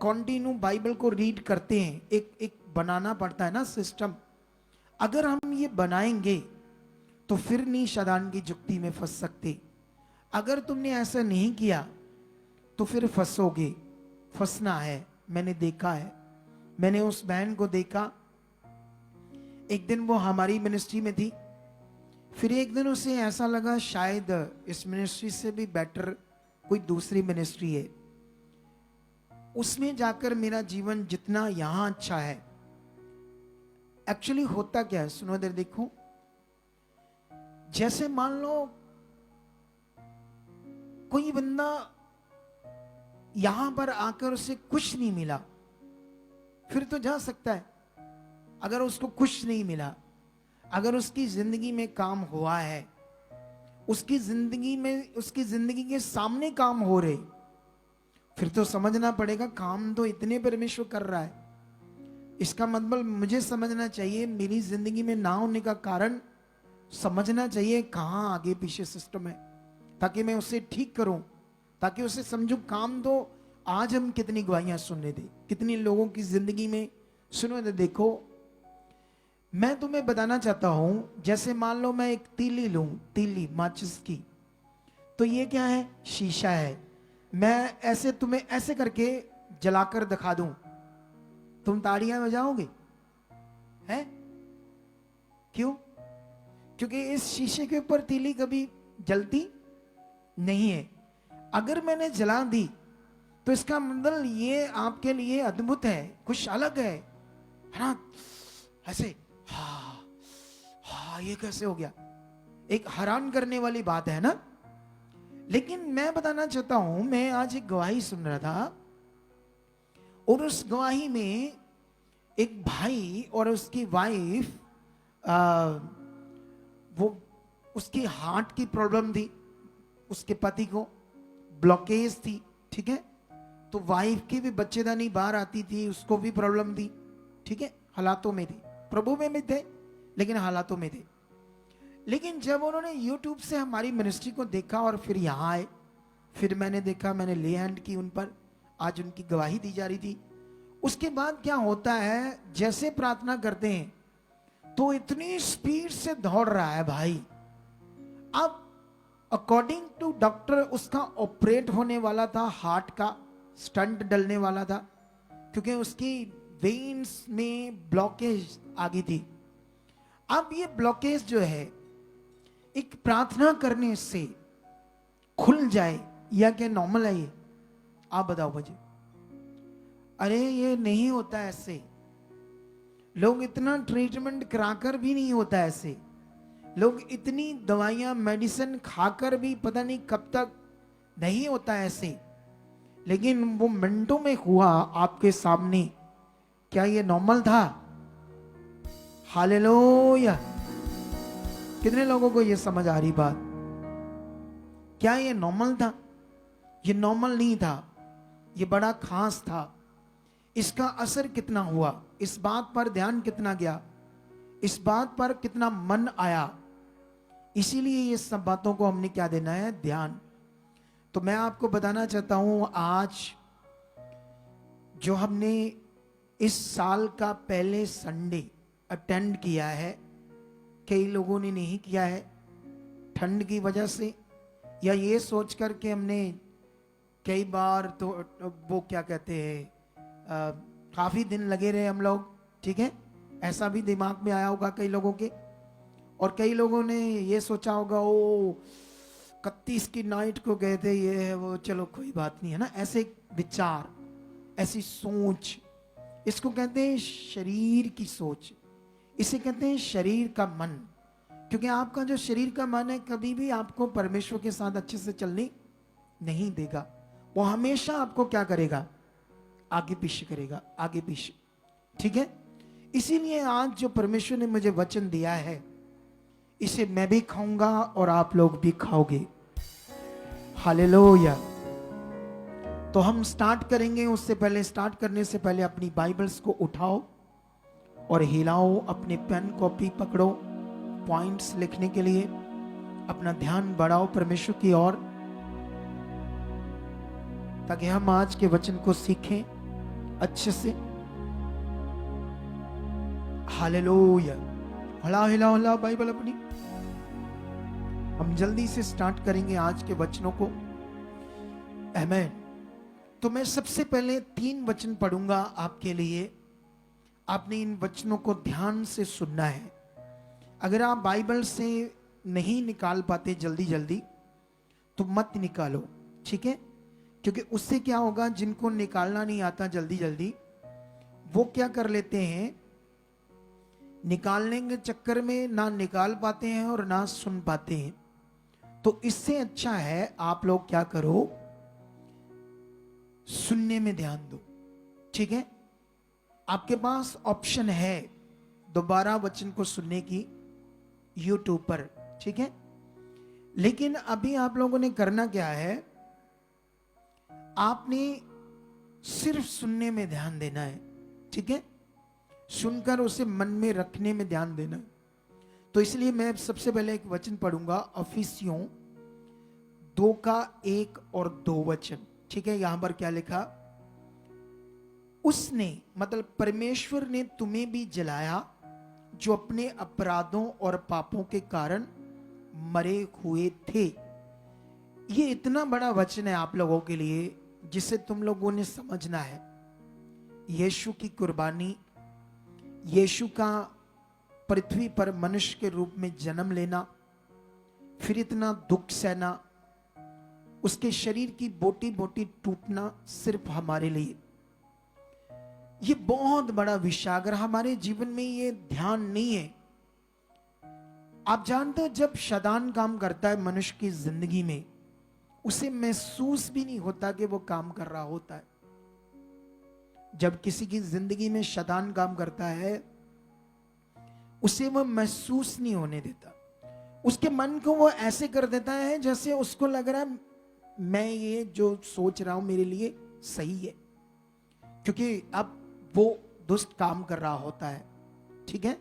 Continue Bible को read करते हैं, एक एक बनाना पड़ता है ना सिस्टम। अगर हम ये बनाएंगे तो फिर नहीं शैतान की जुक्ति में फंस सकते। अगर तुमने ऐसा नहीं किया तो फिर फंसोगे, फंसना है। मैंने देखा है, मैंने उस बहन को देखा, एक दिन वो हमारी मिनिस्ट्री में थी, फिर एक दिन उसे ऐसा लगा शायद इस मिनिस्ट्री से भी बेटर कोई दूसरी मिनिस्ट्री है, उसमें जाकर मेरा जीवन जितना यहां अच्छा है। एक्चुअली होता क्या है, सुनो इधर देखो। जैसे मान लो कोई बंदा यहां पर आकर उसे कुछ नहीं मिला, फिर तो जा सकता है। अगर उसको कुछ नहीं मिला, अगर उसकी जिंदगी में काम हुआ है, उसकी जिंदगी के सामने काम हो रहे, फिर तो समझना पड़ेगा काम तो इतने परमेश्वर कर रहा है। इसका मतलब मुझे समझना चाहिए मेरी जिंदगी में ना होने का कारण, समझना चाहिए कहां आगे पीछे सिस्टम है, ताकि मैं उसे ठीक करूं, ताकि उसे समझूं काम तो। आज हम कितनी गवाहियां सुनने थे, कितनी लोगों की जिंदगी में। सुनो तो देखो, मैं तुम्हें बताना चाहता हूं, जैसे मान लो मैं एक तीली लूं, तीली माचिस की, तो ये क्या है, शीशा है। मैं ऐसे तुम्हें ऐसे करके जलाकर दिखा दूं, तुम ताड़ियां बजाओगे? हैं? क्यों? क्योंकि इस शीशे के ऊपर तीली कभी जलती नहीं है। अगर मैंने जला दी तो इसका मतलब ये आपके लिए अद्भुत है, कुछ अलग है ना? ऐसे हाँ हाँ, ये कैसे हो गया? एक हैरान करने वाली बात है ना। लेकिन मैं बताना चाहता हूं, मैं आज एक गवाही सुन रहा था, और उस गवाही में एक भाई और उसकी वाइफ, वो उसकी हार्ट की प्रॉब्लम थी, उसके पति को ब्लॉकेज थी, ठीक है। तो वाइफ की भी बच्चेदानी बाहर आती थी, उसको भी प्रॉब्लम थी, ठीक है। हालातों में थे, प्रभु में भी थे, लेकिन हालातों में थे। लेकिन जब उन्होंने YouTube से हमारी मिनिस्ट्री को देखा और फिर यहाँ आए, फिर मैंने देखा, मैंने ले हैंड की उन पर, आज उनकी गवाही दी जा रही थी। उसके बाद क्या होता है, जैसे प्रार्थना करते हैं तो इतनी स्पीड से दौड़ रहा है भाई। अब अकॉर्डिंग टू डॉक्टर उसका ऑपरेट होने वाला था, हार्ट का स्टंट डलने वाला था, क्योंकि उसकी वेन्स में ब्लॉकेज आ गई थी। अब ये ब्लॉकेज जो है एक प्रार्थना करने से खुल जाए या क्या नॉर्मल है ये? आप बताओ मुझे। अरे ये नहीं होता ऐसे, लोग इतना ट्रीटमेंट कराकर भी नहीं होता ऐसे, लोग इतनी दवाइयां मेडिसिन खाकर भी पता नहीं कब तक नहीं होता ऐसे। लेकिन वो मिनटों में हुआ आपके सामने। क्या ये नॉर्मल था? हालेलुया। कितने लोगों को ये समझ आ रही बात? क्या ये नॉर्मल था? ये नॉर्मल नहीं था, ये बड़ा खास था। इसका असर कितना हुआ, इस बात पर ध्यान कितना गया, इस बात पर कितना मन आया। इसीलिए ये सब बातों को हमने क्या देना है, ध्यान। तो मैं आपको बताना चाहता हूं, आज जो हमने इस साल का पहले संडे अटेंड किया है, कई लोगों ने नहीं किया है ठंड की वजह से, या ये सोच कर के हमने कई बार तो वो क्या कहते हैं, काफी दिन लगे रहे हम लोग, ठीक है। ऐसा भी दिमाग में आया होगा कई लोगों के, और कई लोगों ने ये सोचा होगा ओ 31 की नाइट को गए थे, ये है वो, चलो कोई बात नहीं है ना। ऐसे विचार, ऐसी सोच, इसको कहते हैं शरीर की सोच, इसे कहते हैं शरीर का मन। क्योंकि आपका जो शरीर का मन है कभी भी आपको परमेश्वर के साथ अच्छे से चलने नहीं देगा। वो हमेशा आपको क्या करेगा, आगे पीछे करेगा, आगे पीछे, ठीक है। इसीलिए आज जो परमेश्वर ने मुझे वचन दिया है, इसे मैं भी खाऊंगा और आप लोग भी खाओगे। हालेलुया। तो हम स्टार्ट करेंगे, उससे पहले, स्टार्ट करने से पहले अपनी बाइबल्स को उठाओ और हिलाओ, अपने पेन कॉपी पकड़ो, पॉइंट्स लिखने के लिए अपना ध्यान बढ़ाओ परमेश्वर की ओर, ताकि हम आज के वचन को सीखें अच्छे से। हालेलुया। हिलाओ हिलाओ हिलाओ बाइबल अपनी। हम जल्दी से स्टार्ट करेंगे आज के वचनों को। आमीन। तो मैं सबसे पहले 3 वचन पढ़ूंगा आपके लिए। आपने इन वचनों को ध्यान से सुनना है। अगर आप बाइबल से नहीं निकाल पाते जल्दी जल्दी तो मत निकालो, ठीक है? क्योंकि उससे क्या होगा, जिनको निकालना नहीं आता जल्दी जल्दी वो क्या कर लेते हैं, निकालने के चक्कर में ना निकाल पाते हैं और ना सुन पाते हैं। तो इससे अच्छा है आप लोग क्या करो, सुनने में ध्यान दो, ठीक है? आपके पास ऑप्शन है दोबारा वचन को सुनने की यूट्यूब पर, ठीक है? लेकिन अभी आप लोगों ने करना क्या है, आपने सिर्फ सुनने में ध्यान देना है, ठीक है? सुनकर उसे मन में रखने में ध्यान देना है। तो इसलिए मैं सबसे पहले एक वचन पढ़ूंगा, इफिसियों 2 का 1 और 2 वचन, ठीक है? यहां पर क्या लिखा, उसने मतलब परमेश्वर ने तुम्हें भी जलाया जो अपने अपराधों और पापों के कारण मरे हुए थे। ये इतना बड़ा वचन है आप लोगों के लिए जिसे तुम लोगों ने समझना है। यीशु की कुर्बानी, यीशु का पृथ्वी पर मनुष्य के रूप में जन्म लेना, फिर इतना दुख सहना, उसके शरीर की बोटी बोटी टूटना सिर्फ हमारे लिए, ये बहुत बड़ा विषय। अगर हमारे जीवन में ये ध्यान नहीं है, आप जानते हो जब शैतान काम करता है मनुष्य की जिंदगी में, उसे महसूस भी नहीं होता कि वो काम कर रहा होता है। जब किसी की जिंदगी में शैतान काम करता है उसे वो महसूस नहीं होने देता। उसके मन को वो ऐसे कर देता है जैसे उसको लग रहा है मैं ये जो सोच रहा हूं मेरे लिए सही है, क्योंकि अब वो दुष्ट काम कर रहा होता है, ठीक है?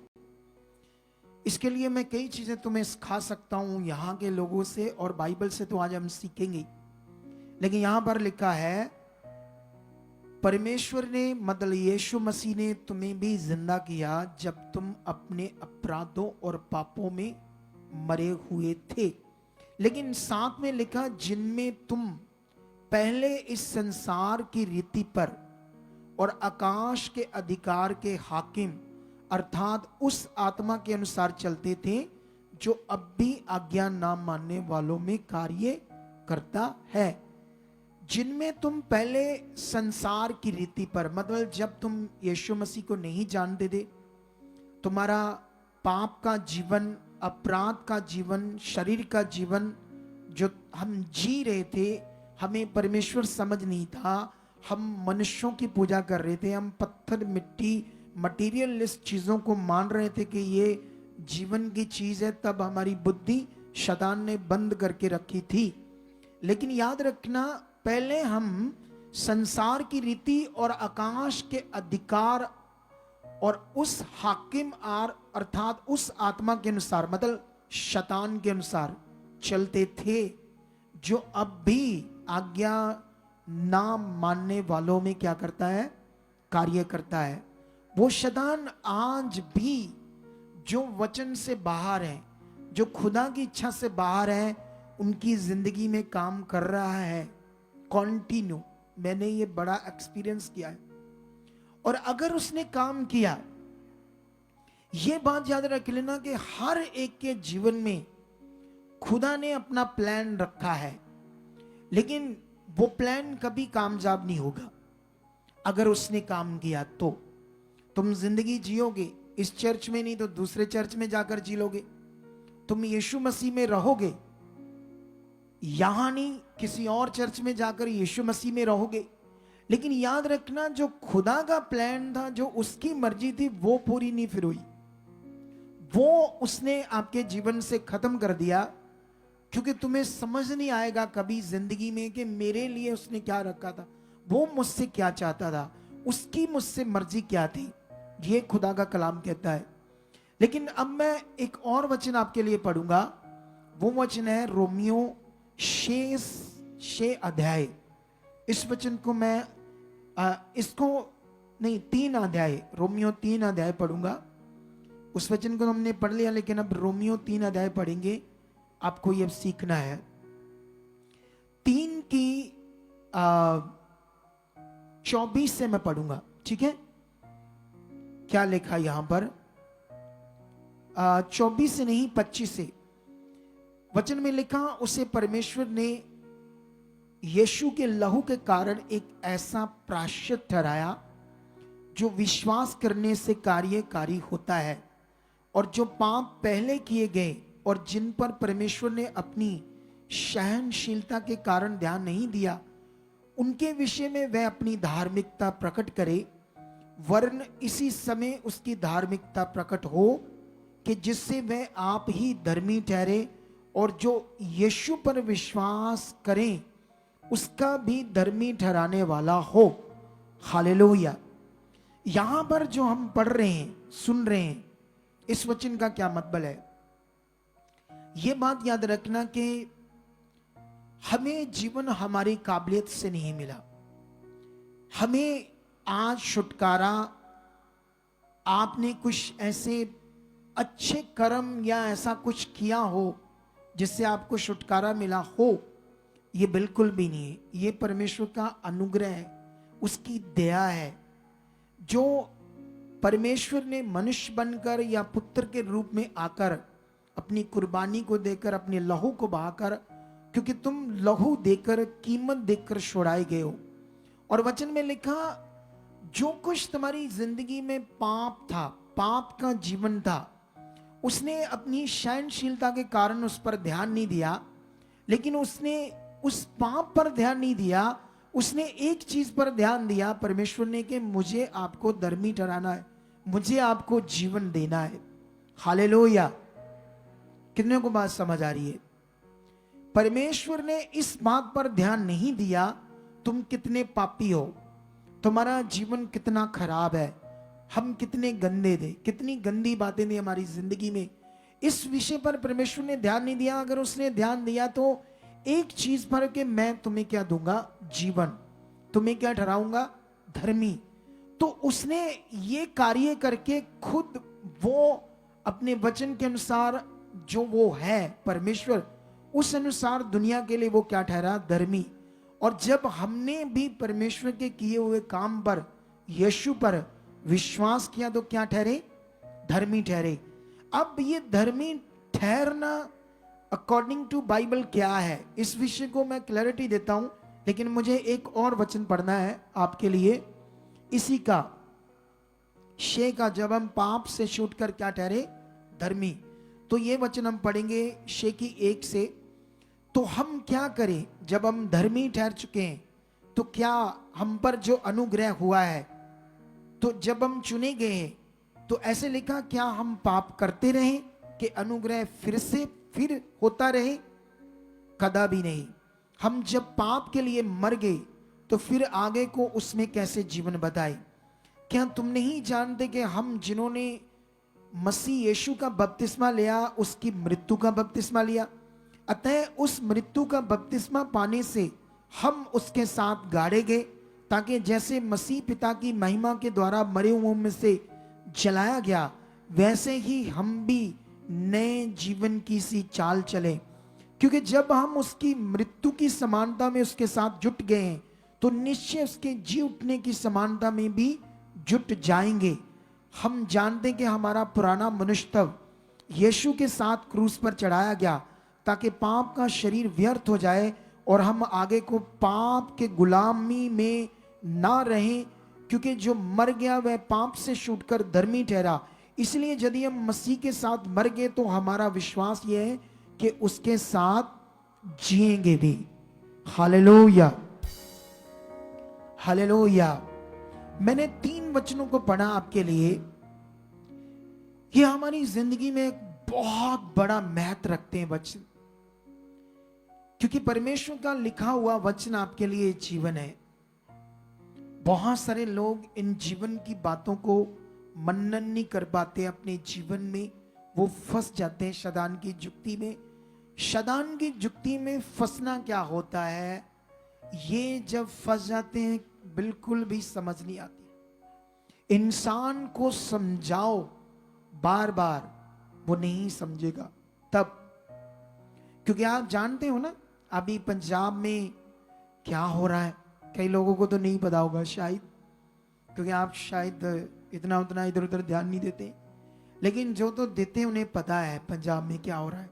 इसके लिए मैं कई चीजें तुम्हें सिखा सकता हूं यहां के लोगों से और बाइबल से, तो आज हम सीखेंगे। लेकिन यहां पर लिखा है परमेश्वर ने मतलब यीशु मसीह ने तुम्हें भी जिंदा किया जब तुम अपने अपराधों और पापों में मरे हुए थे। लेकिन साथ में लिखा जिनमें तुम पहले इस संसार की रीति पर और आकाश के अधिकार के हाकिम अर्थात उस आत्मा के अनुसार चलते थे जो अब भी आज्ञा ना मानने वालों में कार्य करता है। जिनमें तुम पहले संसार की रीति पर मतलब जब तुम यीशु मसीह को नहीं जानते थे, तुम्हारा पाप का जीवन, अपराध का जीवन, शरीर का जीवन जो हम जी रहे थे, हमें परमेश्वर समझ नहीं था, हम मनुष्यों की पूजा कर रहे थे, हम पत्थर मिट्टी मटीरियलिस्ट चीजों को मान रहे थे कि ये जीवन की चीज है। तब हमारी बुद्धि शैतान ने बंद करके रखी थी। लेकिन याद रखना, पहले हम संसार की रीति और आकाश के अधिकार और उस हाकिम अर्थात उस आत्मा के अनुसार मतलब शैतान के अनुसार चलते थे जो अब भी आज्ञा ना मानने वालों में क्या करता है, कार्य करता है। वो शैतान आज भी जो वचन से बाहर है, जो खुदा की इच्छा से बाहर है, उनकी जिंदगी में काम कर रहा है कॉन्टिन्यू। मैंने ये बड़ा एक्सपीरियंस किया है। और अगर उसने काम किया, ये बात याद रख लेना कि हर एक के जीवन में खुदा ने अपना प्लान रखा है, लेकिन वो प्लान कभी कामयाब नहीं होगा। अगर उसने काम किया तो तुम जिंदगी जियोगे, इस चर्च में नहीं तो दूसरे चर्च में जाकर जी लोगे। तुम यीशु मसीह में रहोगे, यहां नहीं किसी और चर्च में जाकर यीशु मसीह में रहोगे। लेकिन याद रखना, जो खुदा का प्लान था, जो उसकी मर्जी थी, वो पूरी नहीं फिर हुई। वो उसने आपके जीवन से खत्म कर दिया, क्योंकि तुम्हें समझ नहीं आएगा कभी जिंदगी में कि मेरे लिए उसने क्या रखा था, वो मुझसे क्या चाहता था, उसकी मुझसे मर्जी क्या थी। ये खुदा का कलाम कहता है। लेकिन अब मैं एक और वचन आपके लिए पढ़ूंगा। वो वचन है रोमियो 6 अध्याय। इस वचन को मैं इसको नहीं 3 अध्याय, रोमियो 3 अध्याय पढ़ूंगा। उस वचन को हमने पढ़ लिया, लेकिन अब रोमियो 3 अध्याय पढ़ेंगे। आपको ये सीखना है। 3 की 24 से मैं पढ़ूंगा, ठीक है? क्या लिखा यहां पर? 24 से नहीं 25 से वचन में लिखा, उसे परमेश्वर ने यीशु के लहू के कारण एक ऐसा प्रायश्चित ठहराया जो विश्वास करने से कार्यकारी होता है, और जो पाप पहले किए गए और जिन पर परमेश्वर ने अपनी सहनशीलता के कारण ध्यान नहीं दिया, उनके विषय में वह अपनी धार्मिकता प्रकट करे, वरन इसी समय उसकी धार्मिकता प्रकट हो कि जिससे वह आप ही धर्मी ठहरे, और जो यीशु पर विश्वास करें उसका भी धर्मी ठहराने वाला हो। हालेलुया। यहां पर जो हम पढ़ रहे हैं, सुन रहे हैं, इस वचन का क्या मतलब है? यह बात याद रखना कि हमें जीवन हमारी काबिलियत से नहीं मिला। हमें आज छुटकारा आपने कुछ ऐसे अच्छे कर्म या ऐसा कुछ किया हो जिससे आपको छुटकारा मिला हो, यह बिल्कुल भी नहीं है। यह परमेश्वर का अनुग्रह है, उसकी दया है, जो परमेश्वर ने मनुष्य बनकर या पुत्र के रूप में आकर अपनी कुर्बानी को देकर, अपने लहू को बहाकर, क्योंकि तुम लहू देकर, कीमत देकर छुड़ाए गए हो। और वचन में लिखा, जो कुछ तुम्हारी जिंदगी में पाप था, पाप का जीवन था, उसने अपनी सहनशीलता के कारण उस पर ध्यान नहीं दिया, लेकिन उसने उस पाप पर ध्यान नहीं दिया, उसने एक चीज पर ध्यान दिया परमेश्वर ने, कि मुझे आपको धर्मी ठहराना है, मुझे आपको जीवन देना है। हालेलुया। कितने को बात समझ आ रही है? परमेश्वर ने इस बात पर ध्यान नहीं दिया तुम कितने पापी हो, तुम्हारा जीवन कितना खराब है, हम कितने गंदे थे, कितनी गंदी बातें थी हमारी जिंदगी में, इस विषय पर परमेश्वर ने ध्यान नहीं दिया। अगर उसने ध्यान दिया तो एक चीज पर, कि मैं तुम्हें क्या दूंगा? जीवन। तुम्हें क्या ठहराऊंगा? धर्मी। तो उसने ये कार्य करके खुद वो अपने वचन के अनुसार, जो वो है परमेश्वर, उस अनुसार दुनिया के लिए वो क्या ठहरा? धर्मी। और जब हमने भी परमेश्वर के किए हुए काम पर, यीशु पर विश्वास किया, तो क्या ठहरे? धर्मी ठहरे। अब ये धर्मी ठहरना अकॉर्डिंग टू बाइबल क्या है, इस विषय को मैं क्लैरिटी देता हूं, लेकिन मुझे एक और वचन पढ़ना है आपके लिए, इसी का 6 का, जब हम पाप से छूटकर क्या ठहरे? धर्मी। तो ये वचन हम पढ़ेंगे 6 की 1 से। तो हम क्या करें जब हम धर्मी ठहर चुके हैं? तो क्या हम पर जो अनुग्रह हुआ है, तो जब हम चुने गए हैं, तो ऐसे लिखा, क्या हम पाप करते रहें कि अनुग्रह फिर से फिर होता रहे? कदापि नहीं। हम जब पाप के लिए मर गए तो फिर आगे को उसमें कैसे जीवन बताए? क्या तुम नहीं जानते कि हम जिन्होंने मसीह यीशु का बपतिस्मा लिया, उसकी मृत्यु का बपतिस्मा लिया, अतः उस मृत्यु का बपतिस्मा पाने से हम उसके साथ गाड़े गए, ताकि जैसे मसीह पिता की महिमा के द्वारा मरे हुओं में से जलाया गया, वैसे ही हम भी नए जीवन की सी चाल चले। क्योंकि जब हम उसकी मृत्यु की समानता में उसके साथ जुट गए हैं, तो निश्चय उसके जी उठने की समानता में भी जुट जाएंगे। हम जानते हैं कि हमारा पुराना मनुष्य यीशु के साथ क्रूस पर चढ़ाया गया, ताकि पाप का शरीर व्यर्थ हो जाए और हम आगे को पाप के गुलामी में ना रहें, क्योंकि जो मर गया वह पाप से छूटकर धर्मी ठहरा। इसलिए यदि हम मसीह के साथ मर गए, तो हमारा विश्वास यह है कि उसके साथ जिएंगे भी। Hallelujah, hallelujah. मैंने 3 वचनों को पढ़ा आपके लिए। ये हमारी जिंदगी में एक बहुत बड़ा महत्व रखते हैं वचन, क्योंकि परमेश्वर का लिखा हुआ वचन आपके लिए जीवन है। बहुत सारे लोग इन जीवन की बातों को मनन नहीं कर पाते अपने जीवन में, वो फंस जाते हैं शैतान की जुक्ति में। शैतान की जुक्ति में फंसना क्या होता है, ये जब फंस जाते हैं बिल्कुल भी समझ नहीं आती। इंसान को समझाओ बार बार, वो नहीं समझेगा तब। क्योंकि आप जानते हो ना अभी पंजाब में क्या हो रहा है, कई लोगों को तो नहीं पता होगा शायद, क्योंकि आप शायद इतना उतना इधर उधर ध्यान नहीं देते, लेकिन जो तो देते हैं उन्हें पता है पंजाब में क्या हो रहा है।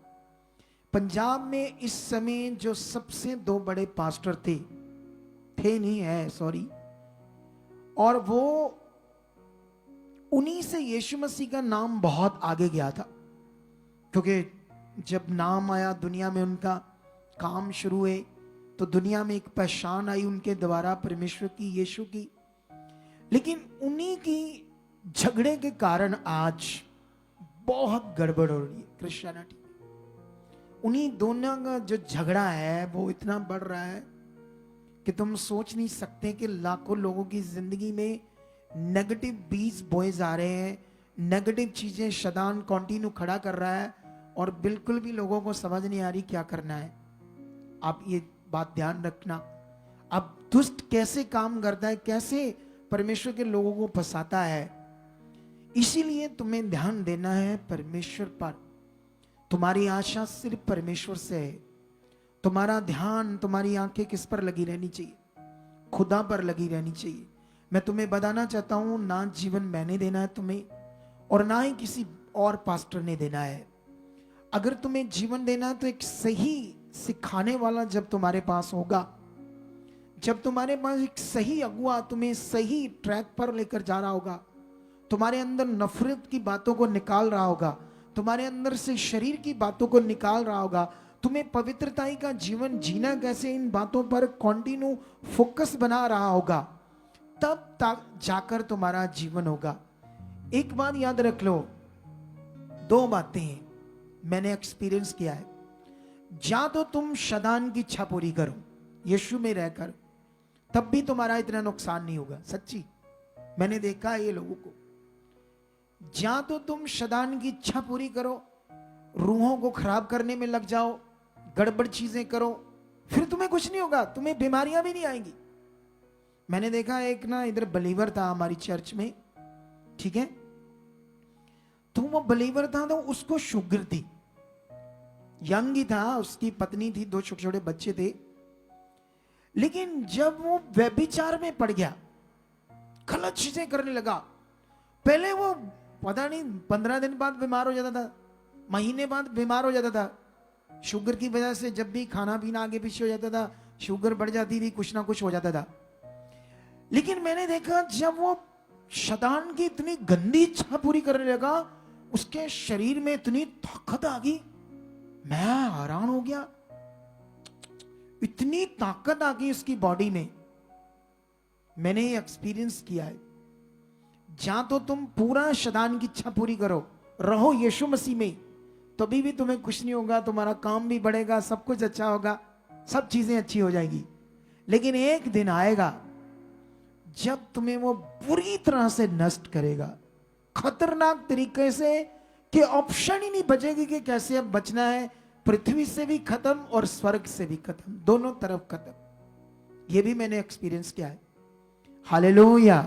पंजाब में इस समय जो सबसे दो बड़े पास्टर थे नहीं है, सॉरी, और वो उन्हीं से यीशु मसीह का नाम बहुत आगे गया था, क्योंकि जब नाम आया दुनिया में, उनका काम शुरू हुए, तो दुनिया में एक पहचान आई उनके द्वारा परमेश्वर की, यीशु की। लेकिन उन्हीं की झगड़े के कारण आज बहुत गड़बड़ हो रही है क्रिश्चियनिटी में। उन्हीं दोनों का जो झगड़ा है वो इतना बढ़ रहा है कि तुम सोच नहीं सकते कि लाखों लोगों की जिंदगी में नेगेटिव बीज बोए जा रहे हैं, नेगेटिव चीजें शैतान कंटिन्यू खड़ा कर रहा है, और बिल्कुल भी लोगों को समझ नहीं आ रही क्या करना है। आप ये बात ध्यान रखना, अब दुष्ट कैसे काम करता है, कैसे परमेश्वर के लोगों को फंसाता है। इसीलिए तुम्हें ध्यान देना है परमेश्वर पर। तुम्हारी आशा सिर्फ परमेश्वर से है। तुम्हारा ध्यान, तुम्हारी आंखें किस पर लगी रहनी चाहिए? खुदा पर लगी रहनी चाहिए। मैं तुम्हें बताना चाहता हूं, ना जीवन मैंने देना है तुम्हें, और ना ही किसी और पास्टर ने देना है। अगर तुम्हें जीवन देना है तो एक सही सिखाने वाला जब तुम्हारे पास होगा, जब तुम्हारे पास एक सही अगुआ तुम्हें सही ट्रैक पर लेकर जा रहा होगा, तुम्हारे अंदर नफरत की बातों को निकाल रहा होगा, तुम्हारे अंदर से शरीर की बातों को निकाल रहा होगा, तुम्हें पवित्रताई का जीवन जीना कैसे, इन बातों पर कंटिन्यू फोकस बना रहा होगा, तब तक जाकर तुम्हारा जीवन होगा। एक बात याद रख लो, दो बातें मैंने एक्सपीरियंस किया है। या तो तुम शैतान की इच्छा पूरी करो यीशु में रहकर, तब भी तुम्हारा इतना नुकसान नहीं होगा। सच्ची मैंने देखा है ये लोगों को। या तो तुम शैतान की इच्छा पूरी करो, रूहों को खराब करने में लग जाओ, गड़बड़ चीजें करो, फिर तुम्हें कुछ नहीं होगा, तुम्हें बीमारियां भी नहीं आएंगी। मैंने देखा एक ना इधर बलीवर था हमारी चर्च में, ठीक है, तो वो बलीवर था, तो उसको शुगर थी, यंग ही था, उसकी पत्नी थी, दो छोटे छोटे बच्चे थे। लेकिन जब वो व्यभिचार में पड़ गया, गलत चीजें करने लगा, पहले वो पता नहीं 15 दिन बाद बीमार हो जाता था, महीने बाद बीमार हो जाता था शुगर की वजह से। जब भी खाना पीना आगे पीछे हो जाता था, शुगर बढ़ जाती थी, कुछ ना कुछ हो जाता था। लेकिन मैंने देखा जब वो शैतान की इतनी गंदी इच्छा पूरी करने लगा, उसके शरीर में इतनी ताकत आ गई, मैं हैरान हो गया, इतनी ताकत आ गई उसकी बॉडी में। मैंने ये एक्सपीरियंस किया है। जहां तो तुम पूरा शैतान की इच्छा पूरी करो, रहो यीशु मसीह में, तभी भी तुम्हें कुछ नहीं होगा, तुम्हारा काम भी बढ़ेगा, सब कुछ अच्छा होगा, सब चीजें अच्छी हो जाएगी। लेकिन एक दिन आएगा जब तुम्हें वो पूरी तरह से नष्ट करेगा, खतरनाक तरीके से, कि ऑप्शन ही नहीं बचेगी कि कैसे अब बचना है। पृथ्वी से भी खत्म और स्वर्ग से भी खत्म, दोनों तरफ खत्म। ये भी मैंने एक्सपीरियंस किया है। हालेलुया।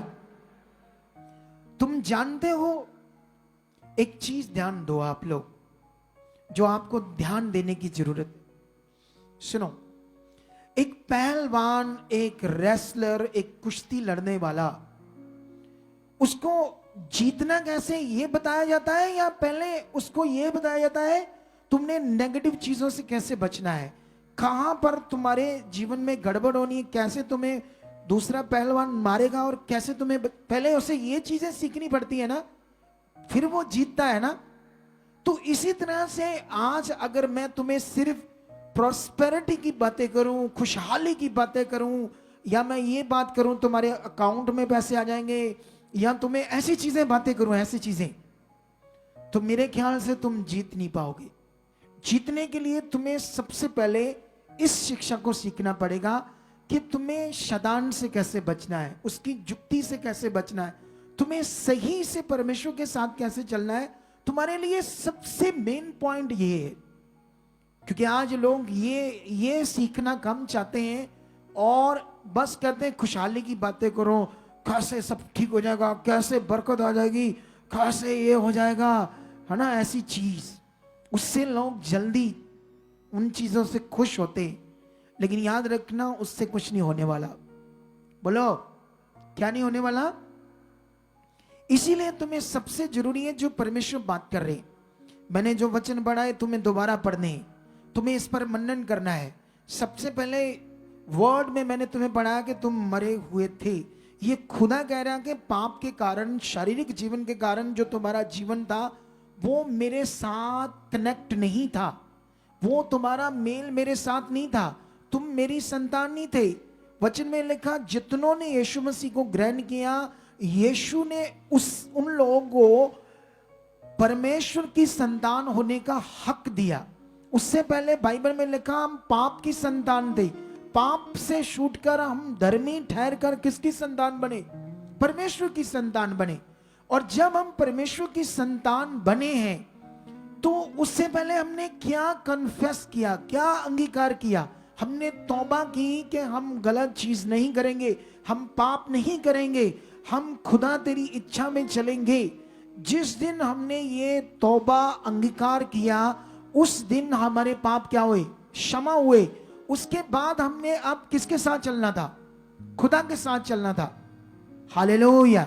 तुम जानते हो, एक चीज ध्यान दो आप लोग, जो आपको ध्यान देने की जरूरत है। सुनो, एक पहलवान, एक रेसलर, एक कुश्ती लड़ने वाला, उसको जीतना कैसे ये बताया जाता है, या पहले उसको ये बताया जाता है तुमने नेगेटिव चीजों से कैसे बचना है, कहां पर तुम्हारे जीवन में गड़बड़ होनी है, कैसे तुम्हें दूसरा पहलवान मारेगा, और कैसे तुम्हें, पहले उसे ये चीजें सीखनी पड़ती है ना, फिर वो जीतता है ना। तो इसी तरह से आज अगर मैं तुम्हें सिर्फ प्रॉस्पेरिटी की बातें करूं, खुशहाली की बातें करूं, या मैं ये बात करूं तुम्हारे अकाउंट में पैसे आ जाएंगे, या तुम्हें ऐसी चीजें बातें करूं, ऐसी चीजें, तो मेरे ख्याल से तुम जीत नहीं पाओगे। जीतने के लिए तुम्हें सबसे पहले इस शिक्षा को सीखना पड़ेगा कि तुम्हें शैतान से कैसे बचना है, उसकी जुक्ति से कैसे बचना है, तुम्हें सही से परमेश्वर के साथ कैसे चलना है। तुम्हारे लिए सबसे मेन पॉइंट ये है, क्योंकि आज लोग ये सीखना कम चाहते हैं, और बस कहते हैं खुशहाली की बातें करो, कैसे सब ठीक हो जाएगा, कैसे बरकत आ जाएगी, कैसे ये हो जाएगा, है ना, ऐसी चीज। उससे लोग जल्दी उन चीजों से खुश होते, लेकिन याद रखना उससे कुछ नहीं होने वाला। बोलो क्या नहीं होने वाला? इसीलिए तुम्हें सबसे जरूरी है जो परमेश्वर बात कर रहे, मैंने जो वचन पढ़ा है तुम्हें दोबारा पढ़ने, तुम्हें इस पर मनन करना है। सबसे पहले वर्ड में मैंने तुम्हें पढ़ाया कि तुम मरे हुए थे। ये खुदा कह रहा है कि पाप के कारण, शारीरिक जीवन के कारण जो तुम्हारा जीवन था वो मेरे साथ कनेक्ट नहीं था, वो तुम्हारा मेल मेरे साथ नहीं था, तुम मेरी संतान नहीं थे। वचन में लिखा जितनों ने यीशु मसीह को ग्रहण किया, यीशु ने उन लोगों को परमेश्वर की संतान होने का हक दिया। उससे पहले बाइबल में लिखा हम पाप की संतान थे, पाप से छूटकर हम धर्मी ठहर कर किसकी संतान बने? परमेश्वर की संतान बने। और जब हम परमेश्वर की संतान बने हैं तो उससे पहले हमने क्या कन्फेस किया, क्या अंगीकार किया? हमने तौबा की कि हम गलत चीज नहीं करेंगे, हम पाप नहीं करेंगे, हम खुदा तेरी इच्छा में चलेंगे। जिस दिन हमने ये तौबा अंगीकार किया उस दिन हमारे पाप क्या हुए? क्षमा हुए। उसके बाद हमने अब किसके साथ चलना था? खुदा के साथ चलना था। हालेलुया।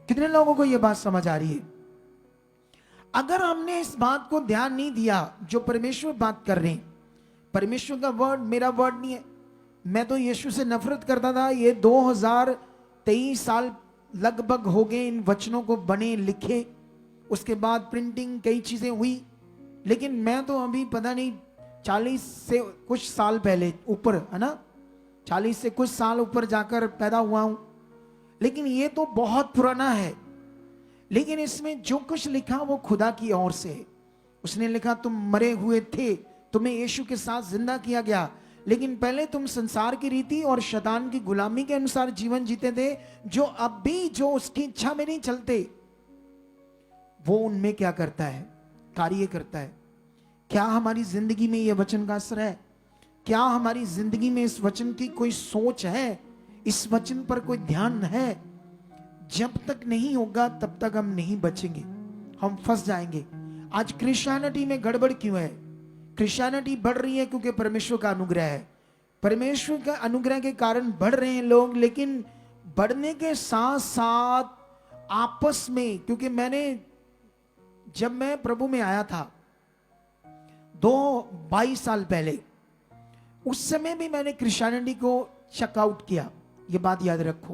कितने लोगों को यह बात समझ आ रही है? अगर हमने इस बात को ध्यान नहीं दिया जो परमेश्वर बात कर रहे हैं, परमेश्वर का वर्ड मेरा वर्ड नहीं है। मैं तो यीशु से नफरत करता था। ये 2023 साल लगभग हो गए इन वचनों को बने लिखे, उसके बाद प्रिंटिंग कई चीजें हुई, लेकिन मैं तो अभी पता नहीं 40 से कुछ साल पहले ऊपर, है ना, 40 से कुछ साल ऊपर जाकर पैदा हुआ हूं। लेकिन ये तो बहुत पुराना है। लेकिन इसमें जो कुछ लिखा वो खुदा की ओर से है। उसने लिखा तुम मरे हुए थे, तुम्हें यीशु के साथ जिंदा किया गया, लेकिन पहले तुम संसार की रीति और शैतान की गुलामी के अनुसार जीवन जीते थे, जो अब भी जो उसकी इच्छा में नहीं चलते वो उनमें क्या करता है? कार्य करता है। क्या हमारी जिंदगी में यह वचन का असर है? क्या हमारी जिंदगी में इस वचन की कोई सोच है? इस वचन पर कोई ध्यान है? जब तक नहीं होगा तब तक हम नहीं बचेंगे, हम फंस जाएंगे। आज क्रिश्चियनिटी में गड़बड़ क्यों है? क्रिश्चियनिटी बढ़ रही है क्योंकि परमेश्वर का अनुग्रह है। परमेश्वर का अनुग्रह के कारण बढ़ रहे हैं लोग, लेकिन बढ़ने के साथ साथ आपस में, क्योंकि जब मैं प्रभु में आया था 22 साल पहले, उस समय भी मैंने क्रिश्चियनिटी को चेकआउट किया। ये बात याद रखो,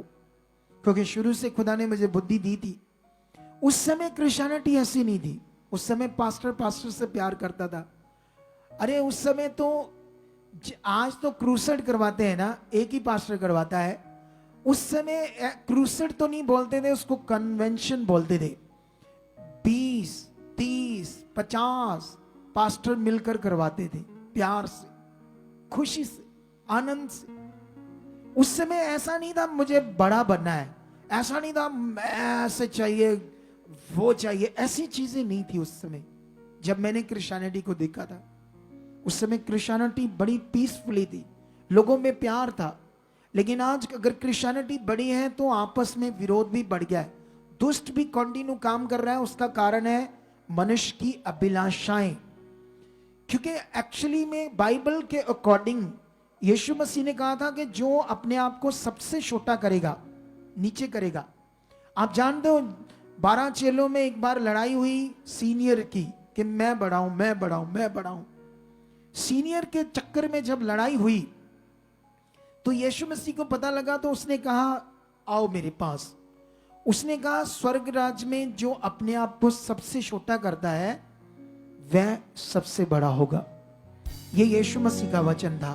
क्योंकि शुरू से खुदा ने मुझे बुद्धि दी थी। उस समय क्रिश्चियनिटी ऐसी नहीं थी। उस समय पास्टर से प्यार करता था। अरे उस समय तो, आज तो क्रूसेड करवाते हैं ना, एक ही पास्टर करवाता है। उस समय क्रूसेड तो नहीं बोलते थे, उसको कन्वेंशन बोलते थे। 20, 30, 50 पास्टर मिलकर करवाते थे, प्यार से, खुशी से, आनंद से। उस समय ऐसा नहीं था मुझे बड़ा बनना है, ऐसा नहीं था मैं ऐसे चाहिए वो चाहिए, ऐसी चीजें नहीं थी उस समय जब मैंने क्रिश्चियनिटी को देखा था। उस समय क्रिश्चियनिटी बड़ी पीसफुली थी, लोगों में प्यार था। लेकिन आज अगर क्रिश्चियनिटी बढ़ी है तो आपस में विरोध भी बढ़ गया है, दुष्ट भी कंटिन्यू काम कर रहा है। उसका कारण है मनुष्य की अभिलाषाएं। क्योंकि एक्चुअली में बाइबल के अकॉर्डिंग यीशु मसीह ने कहा था कि जो अपने आप को सबसे छोटा करेगा, नीचे करेगा। आप जानते हो 12 चेलों में एक बार लड़ाई हुई सीनियर की कि मैं बड़ा हूं, मैं बड़ा हूं, मैं बड़ा हूं। सीनियर के चक्कर में जब लड़ाई हुई तो यीशु मसीह को पता लगा, तो उसने कहा आओ मेरे पास। उसने कहा स्वर्ग राज में जो अपने आप को सबसे छोटा करता है वह सबसे बड़ा होगा। यह यीशु मसीह का वचन था।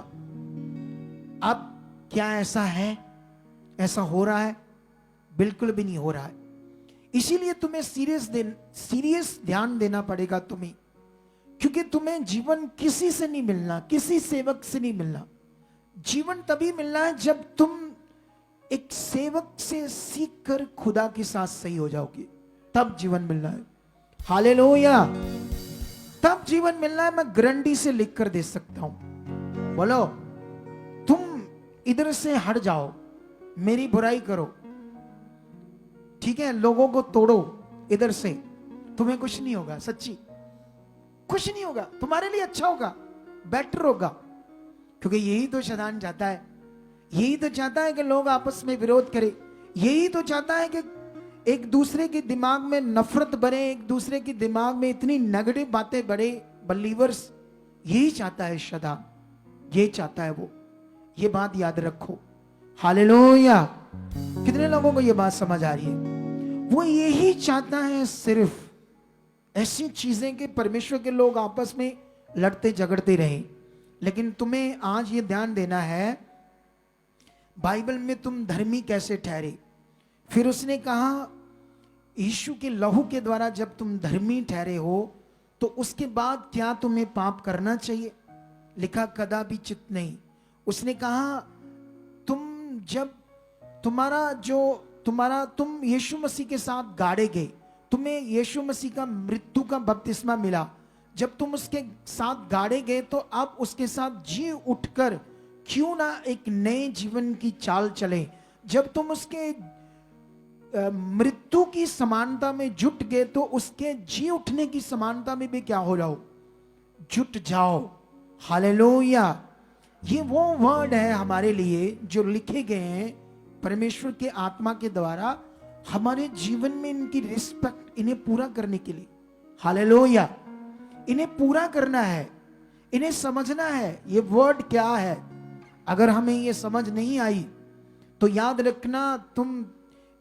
अब क्या ऐसा है? ऐसा हो रहा है? बिल्कुल भी नहीं हो रहा है। इसीलिए तुम्हें सीरियस ध्यान देना पड़ेगा तुम्हें, क्योंकि तुम्हें जीवन किसी से नहीं मिलना, किसी सेवक से नहीं मिलना। जीवन तभी मिलना है जब तुम एक सेवक से सीखकर खुदा के साथ सही हो जाओगे, तब जीवन मिलना है। हालेलुया, तब जीवन मिलना है। मैं गारंटी से लिख कर दे सकता हूं। बोलो, तुम इधर से हट जाओ, मेरी बुराई करो, ठीक है, लोगों को तोड़ो इधर से, तुम्हें कुछ नहीं होगा, सच्ची कुछ नहीं होगा, तुम्हारे लिए अच्छा होगा, बेटर होगा। क्योंकि यही तो शैतान चाहता है, यही तो चाहता है कि लोग आपस में विरोध करें, यही तो चाहता है कि एक दूसरे के दिमाग में नफरत बढ़े, एक दूसरे के दिमाग में इतनी नेगेटिव बातें बढ़े। बलीवर्स, यही चाहता है शैतान, ये चाहता है वो। ये बात याद रखो। हालेलुया। कितने लोगों को ये बात समझ आ रही है? वो यही चाहता है, सिर्फ ऐसी चीजें कि परमेश्वर के लोग आपस में लड़ते झगड़ते रहें। लेकिन तुम्हें आज ये ध्यान देना है, बाइबल में तुम धर्मी कैसे ठहरे। फिर उसने कहा, यीशु के लहू के द्वारा जब तुम धर्मी ठहरे हो तो उसके बाद क्या तुम्हें पाप करना चाहिए? लिखा, कदापि चित नहीं। उसने कहा, तुम जब तुम यीशु मसीह के साथ गाड़े गए, तुम्हें यीशु मसीह का मृत्यु का बपतिस्मा मिला, जब तुम उसके साथ गाड़े गए तो अब उसके साथ जी उठकर क्यों ना एक नए जीवन की चाल चले। जब तुम उसके मृत्यु की समानता में जुट गए तो उसके जी उठने की समानता में भी क्या हो जाओ, जुट जाओ। हालेलुया। ये वो वर्ड है हमारे लिए जो लिखे गए हैं परमेश्वर के आत्मा के द्वारा हमारे जीवन में, इनकी रिस्पेक्ट, इन्हें पूरा करने के लिए। हालेलुया। इन्हें पूरा करना है, इन्हें समझना है ये वर्ड क्या है। अगर हमें ये समझ नहीं आई तो याद रखना, तुम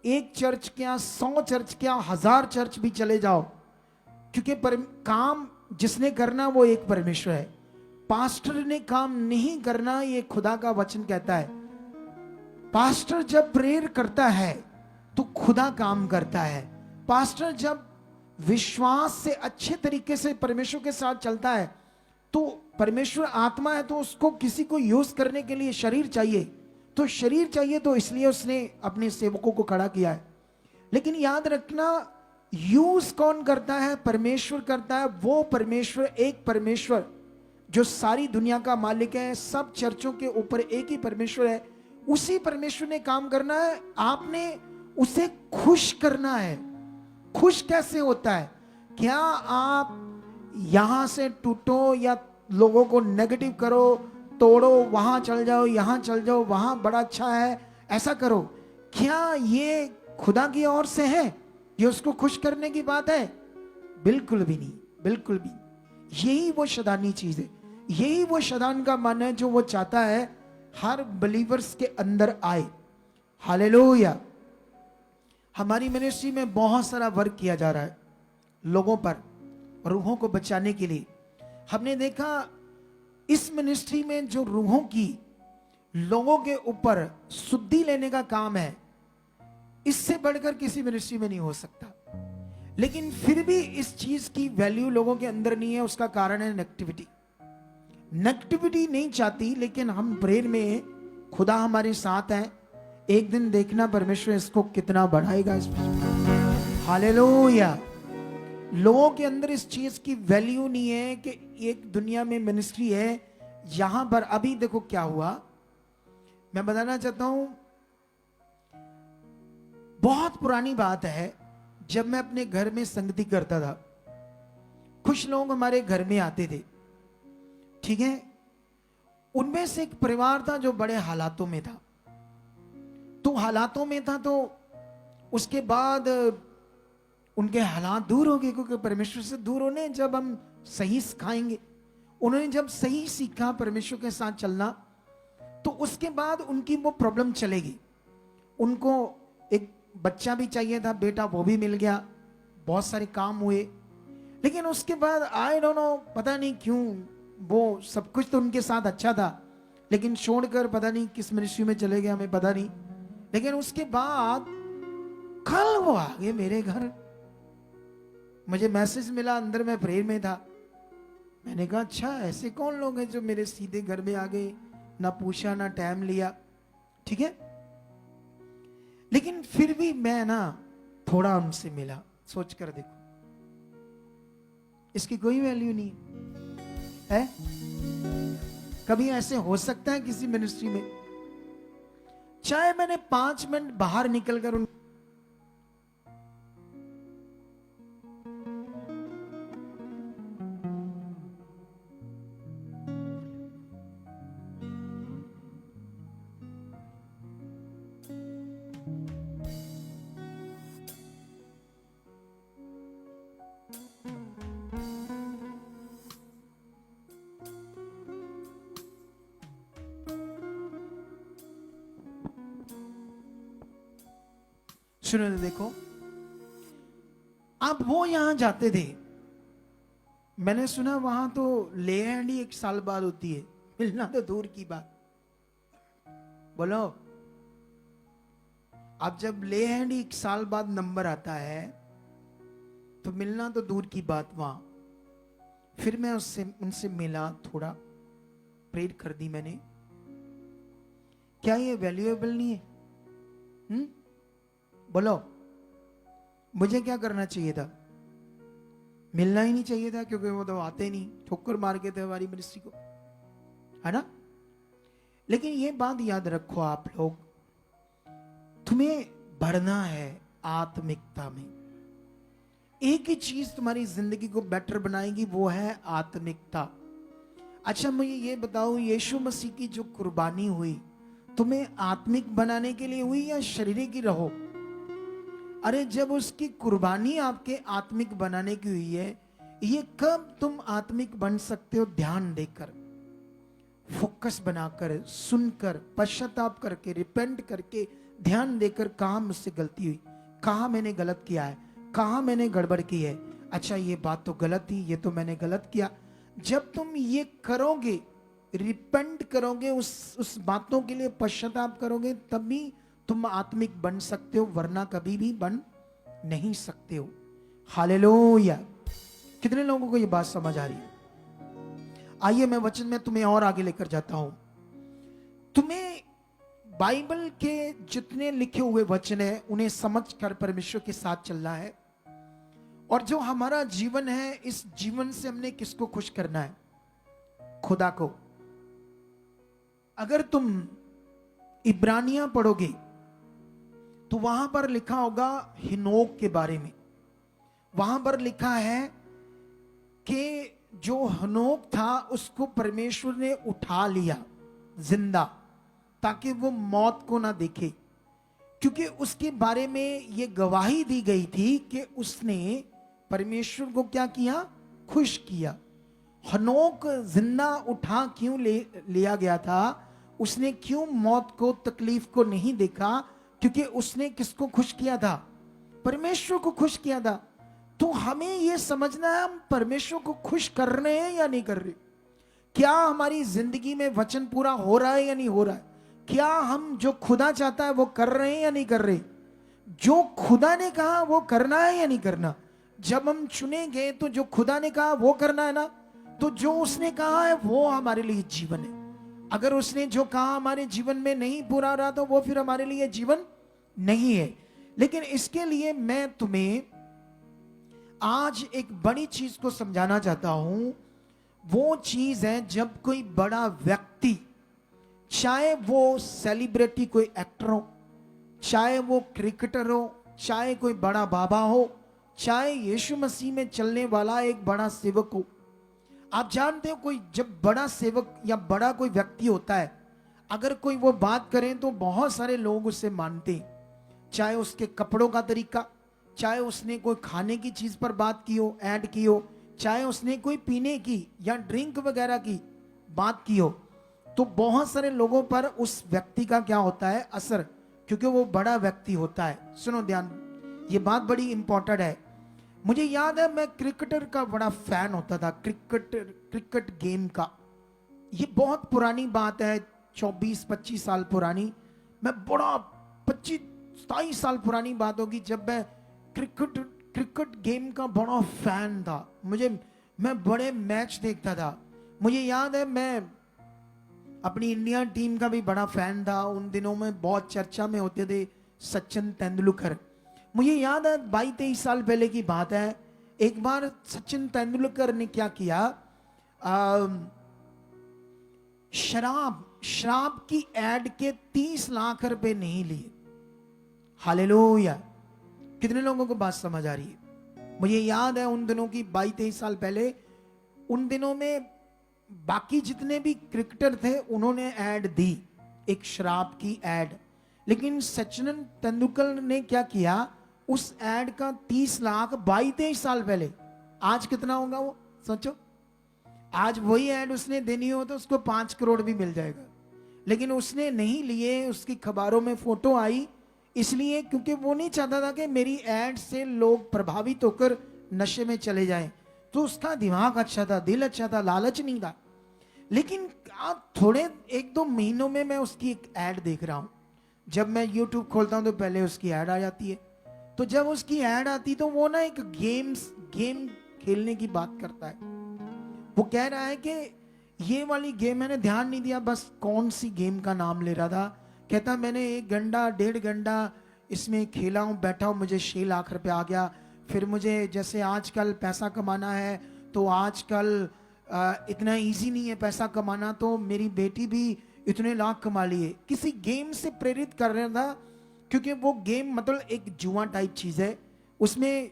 एक चर्च क्या, 100 चर्च क्या, 1000 चर्च भी चले जाओ, क्योंकि काम जिसने करना वो एक परमेश्वर है। पास्टर ने काम नहीं करना, ये खुदा का वचन कहता है। पास्टर जब प्रेयर करता है तो खुदा काम करता है। पास्टर जब विश्वास से अच्छे तरीके से परमेश्वर के साथ चलता है तो परमेश्वर आत्मा है, तो उसको किसी को यूज करने के लिए शरीर चाहिए, तो शरीर चाहिए, तो इसलिए उसने अपने सेवकों को खड़ा किया है। लेकिन याद रखना, यूज कौन करता है? परमेश्वर करता है। वो परमेश्वर, एक परमेश्वर जो सारी दुनिया का मालिक है, सब चर्चों के ऊपर एक ही परमेश्वर है, उसी परमेश्वर ने काम करना है। आपने उसे खुश करना है। खुश कैसे होता है? क्या आप यहां से टूटो या लोगों को नेगेटिव करो, तोड़ो, वहां चल जाओ, यहां चल जाओ, वहां बड़ा अच्छा है, ऐसा करो, क्या ये खुदा की ओर से है? ये उसको खुश करने की बात है? बिल्कुल भी नहीं, बिल्कुल भी। यही वो शैतानी चीज है, यही वो शैतान का मन है जो वो चाहता है हर बलीवर्स के अंदर आए। हालेलुया। हमारी मिनिस्ट्री में बहुत सारा वर्क किया जा रहा है लोगों पर, रूहों को बचाने के लिए। हमने देखा इस मिनिस्ट्री में जो रूहों की लोगों के ऊपर शुद्धि लेने का काम है, इससे बढ़कर किसी मिनिस्ट्री में नहीं हो सकता। लेकिन फिर भी इस चीज की वैल्यू लोगों के अंदर नहीं है। उसका कारण है नेगेटिविटी। नेगेटिविटी नहीं चाहती, लेकिन हम प्रेयर में, खुदा हमारे साथ है। एक दिन देखना परमेश्वर इसको कितना बढ़ाएगा। हालेलुया। लोगों के अंदर इस चीज की वैल्यू नहीं है कि एक दुनिया में मिनिस्ट्री है। यहां पर अभी देखो क्या हुआ, मैं बताना चाहता हूं। बहुत पुरानी बात है, जब मैं अपने घर में संगति करता था, कुछ लोग हमारे घर में आते थे, ठीक है। उनमें से एक परिवार था जो बड़े हालातों में था। तो हालातों में था, तो उसके बाद उनके हालात दूर हो गए, क्योंकि परमेश्वर से दूर होने, जब हम सही सिखाएंगे, उन्होंने जब सही सीखा परमेश्वर के साथ चलना, तो उसके बाद उनकी वो प्रॉब्लम चलेगी। उनको एक बच्चा भी चाहिए था, बेटा वो भी मिल गया, बहुत सारे काम हुए। लेकिन उसके बाद आई डोंट नो, पता नहीं क्यों, वो सब कुछ तो उनके साथ अच्छा था, लेकिन छोड़कर पता नहीं किस मिनिस्ट्री में चले गए, हमें पता नहीं। लेकिन उसके बाद कल वो आ गए मेरे घर, मुझे मैसेज मिला, अंदर मैं प्रेयर में था। मैंने कहा अच्छा, ऐसे कौन लोग हैं जो मेरे सीधे घर में आ गए, ना पूछा ना टाइम लिया, ठीक है। लेकिन फिर भी मैं ना थोड़ा उनसे मिला। सोच कर देखो, इसकी कोई वैल्यू नहीं है। कभी ऐसे हो सकता है किसी मिनिस्ट्री में? चाहे मैंने 5 मिनट बाहर निकलकर सुनो तो देखो, अब वो यहां जाते थे, मैंने सुना वहां तो ले हैंड ही 1 साल बाद होती है, मिलना तो दूर की बात। बोलो, अब जब ले हैंड 1 साल बाद नंबर आता है तो मिलना तो दूर की बात वहां। फिर मैं उनसे मिला, थोड़ा प्रेयर कर दी मैंने। क्या ये वैल्यूएबल नहीं है? बोलो, मुझे क्या करना चाहिए था? मिलना ही नहीं चाहिए था, क्योंकि वो तो आते नहीं, ठोकर मार के थे हमारी मिनिस्ट्री को, है ना। लेकिन ये बात याद रखो आप लोग, तुम्हें बढ़ना है आत्मिकता में। एक ही चीज तुम्हारी जिंदगी को बेटर बनाएगी, वो है आत्मिकता। अच्छा मुझे ये बताओ, यीशु मसीह की जो कुर्बानी हुई तुम्हें आत्मिक बनाने के लिए हुई या शारीरिक ही रहो? अरे जब उसकी कुर्बानी आपके आत्मिक बनाने की हुई है, ये कब तुम आत्मिक बन सकते हो? ध्यान देकर, फोकस बनाकर, सुनकर, पश्चाताप करके, रिपेंट करके, ध्यान देकर, कहां मुझसे गलती हुई, कहां मैंने गलत किया है, कहां मैंने गड़बड़ की है। अच्छा ये बात तो गलत थी, ये तो मैंने गलत किया। जब तुम ये करोगे, रिपेंट करोगे, उस बातों के लिए पश्चाताप करोगे, तभी तुम आत्मिक बन सकते हो, वरना कभी भी बन नहीं सकते हो। हालेलुया। कितने लोगों को ये बात समझ आ रही है? आइए मैं वचन में तुम्हें और आगे लेकर जाता हूं। तुम्हें बाइबल के जितने लिखे हुए वचन है उन्हें समझकर परमेश्वर के साथ चलना है। और जो हमारा जीवन है, इस जीवन से हमने किसको खुश करना है? खुदा को। अगर तुम इब्रानियां पढ़ोगे तो वहां पर लिखा होगा हिनोक के बारे में। वहां पर लिखा है कि जो हनोक था उसको परमेश्वर ने उठा लिया जिंदा, ताकि वो मौत को ना देखे, क्योंकि उसके बारे में ये गवाही दी गई थी कि उसने परमेश्वर को क्या किया? खुश किया। हनोक जिंदा उठा क्यों लिया गया था? उसने क्यों मौत को, तकलीफ को नहीं देखा? क्योंकि उसने किसको खुश किया था? परमेश्वर को खुश किया था। तो हमें यह समझना है, हम परमेश्वर को खुश कर रहे हैं या नहीं कर रहे? क्या हमारी जिंदगी में वचन पूरा हो रहा है या नहीं हो रहा है? क्या हम जो खुदा चाहता है वो कर रहे हैं या नहीं कर रहे? जो खुदा ने कहा वो करना है या नहीं करना? जब हम चुने गए तो जो खुदा ने कहा वो करना है ना। तो जो उसने कहा है वो हमारे लिए जीवन है। अगर उसने जो कहा हमारे जीवन में नहीं पूरा रहा तो वो फिर हमारे लिए जीवन नहीं है। लेकिन इसके लिए मैं तुम्हें आज एक बड़ी चीज को समझाना चाहता हूं। वो चीज है, जब कोई बड़ा व्यक्ति, चाहे वो सेलिब्रिटी, कोई एक्टर हो, चाहे वो क्रिकेटर हो, चाहे कोई बड़ा बाबा हो, चाहे यीशु मसीह में चलने वाला एक बड़ा सेवक हो। आप जानते हो, कोई जब बड़ा सेवक या बड़ा कोई व्यक्ति होता है, अगर कोई वो बात करें तो बहुत सारे लोग उससे मानते हैं। चाहे उसके कपड़ों का तरीका, चाहे उसने कोई खाने की चीज पर बात की हो, ऐड की हो, चाहे उसने कोई पीने की या ड्रिंक वगैरह की बात की हो, तो बहुत सारे लोगों पर उस व्यक्ति का क्या होता है? असर, क्योंकि वो बड़ा व्यक्ति होता है। सुनो ध्यान, ये बात बड़ी इंपॉर्टेंट है। मुझे याद है मैं क्रिकेटर का बड़ा फैन होता था, क्रिकेट गेम का। ये बहुत पुरानी बात है, 24-25 साल पुरानी। मैं बड़ा 25-27 साल पुरानी बात होगी जब मैं क्रिकेट गेम का बड़ा फैन था। मैं बड़े मैच देखता था। मुझे याद है मैं अपनी इंडिया टीम का भी बड़ा फैन था। उन दिनों में बहुत चर्चा में होते थे सचिन तेंदुलकर। मुझे याद है 22-23 साल पहले की बात है, एक बार सचिन तेंदुलकर ने क्या किया, शराब की एड के 30 लाख रुपए नहीं लिए। हालेलुया। कितने लोगों को बात समझ आ रही है? मुझे याद है उन दिनों की, 22-23 साल पहले, उन दिनों में बाकी जितने भी क्रिकेटर थे उन्होंने ऐड दी, एक शराब की ऐड। लेकिन सचिन तेंदुलकर ने क्या किया, उस ऐड का 30 लाख 22-23 साल पहले, आज कितना होगा वो सोचो। आज वही ऐड उसने देनी हो तो उसको 5 करोड़ भी मिल जाएगा। लेकिन उसने नहीं लिए। उसकी खबरों में फोटो आई, इसलिए क्योंकि वो नहीं चाहता था कि मेरी एड से लोग प्रभावित होकर नशे में चले जाएं। तो उसका दिमाग अच्छा था, दिल अच्छा था, लालच नहीं था। लेकिन आप थोड़े 1-2 महीनों में मैं उसकी एक ऐड देख रहा हूं। जब मैं YouTube खोलता हूं तो पहले उसकी ऐड आ जाती है। तो जब उसकी ऐड आती तो वो ना एक गेम खेलने की बात करता है। वो कह रहा है कि ये वाली गेम, मैंने ध्यान नहीं दिया बस कौन सी गेम का नाम ले रहा था। कहता मैंने 1 घंटा 1.5 घंटा इसमें खेला हूं, बैठा हूं, मुझे 6 लाख रुपए आ गया। फिर मुझे जैसे आजकल पैसा कमाना है तो आजकल इतना इजी नहीं है पैसा कमाना, तो मेरी बेटी भी इतने लाख कमा लिए। किसी गेम से प्रेरित कर रहा था, क्योंकि वो गेम मतलब एक जुआ टाइप चीज है। उसमें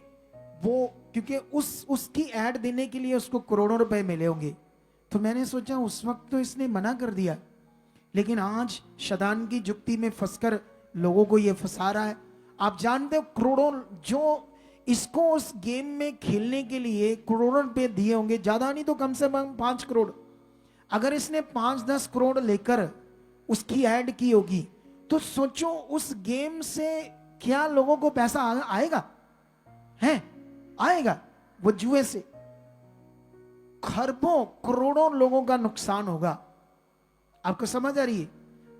वो क्योंकि उसकी ऐड देने के लिए उसको करोड़ों रुपए मिले होंगे। तो मैंने सोचा उस वक्त तो इसने मना कर दिया, लेकिन आज शैतान की जुक्ति में फंसकर लोगों को ये फंसा रहा है। आप जानते हो करोड़ों जो इसको उस गेम में खेलने के लिए करोड़ों रुपए दिए होंगे, ज्यादा नहीं तो कम से कम 5 करोड़। अगर इसने 5-10 करोड़ लेकर उसकी ऐड की होगी तो सोचो उस गेम से क्या लोगों को पैसा आएगा, है आएगा। वो जुए से खरबों करोड़ों लोगों का नुकसान होगा। आपको समझ आ रही है?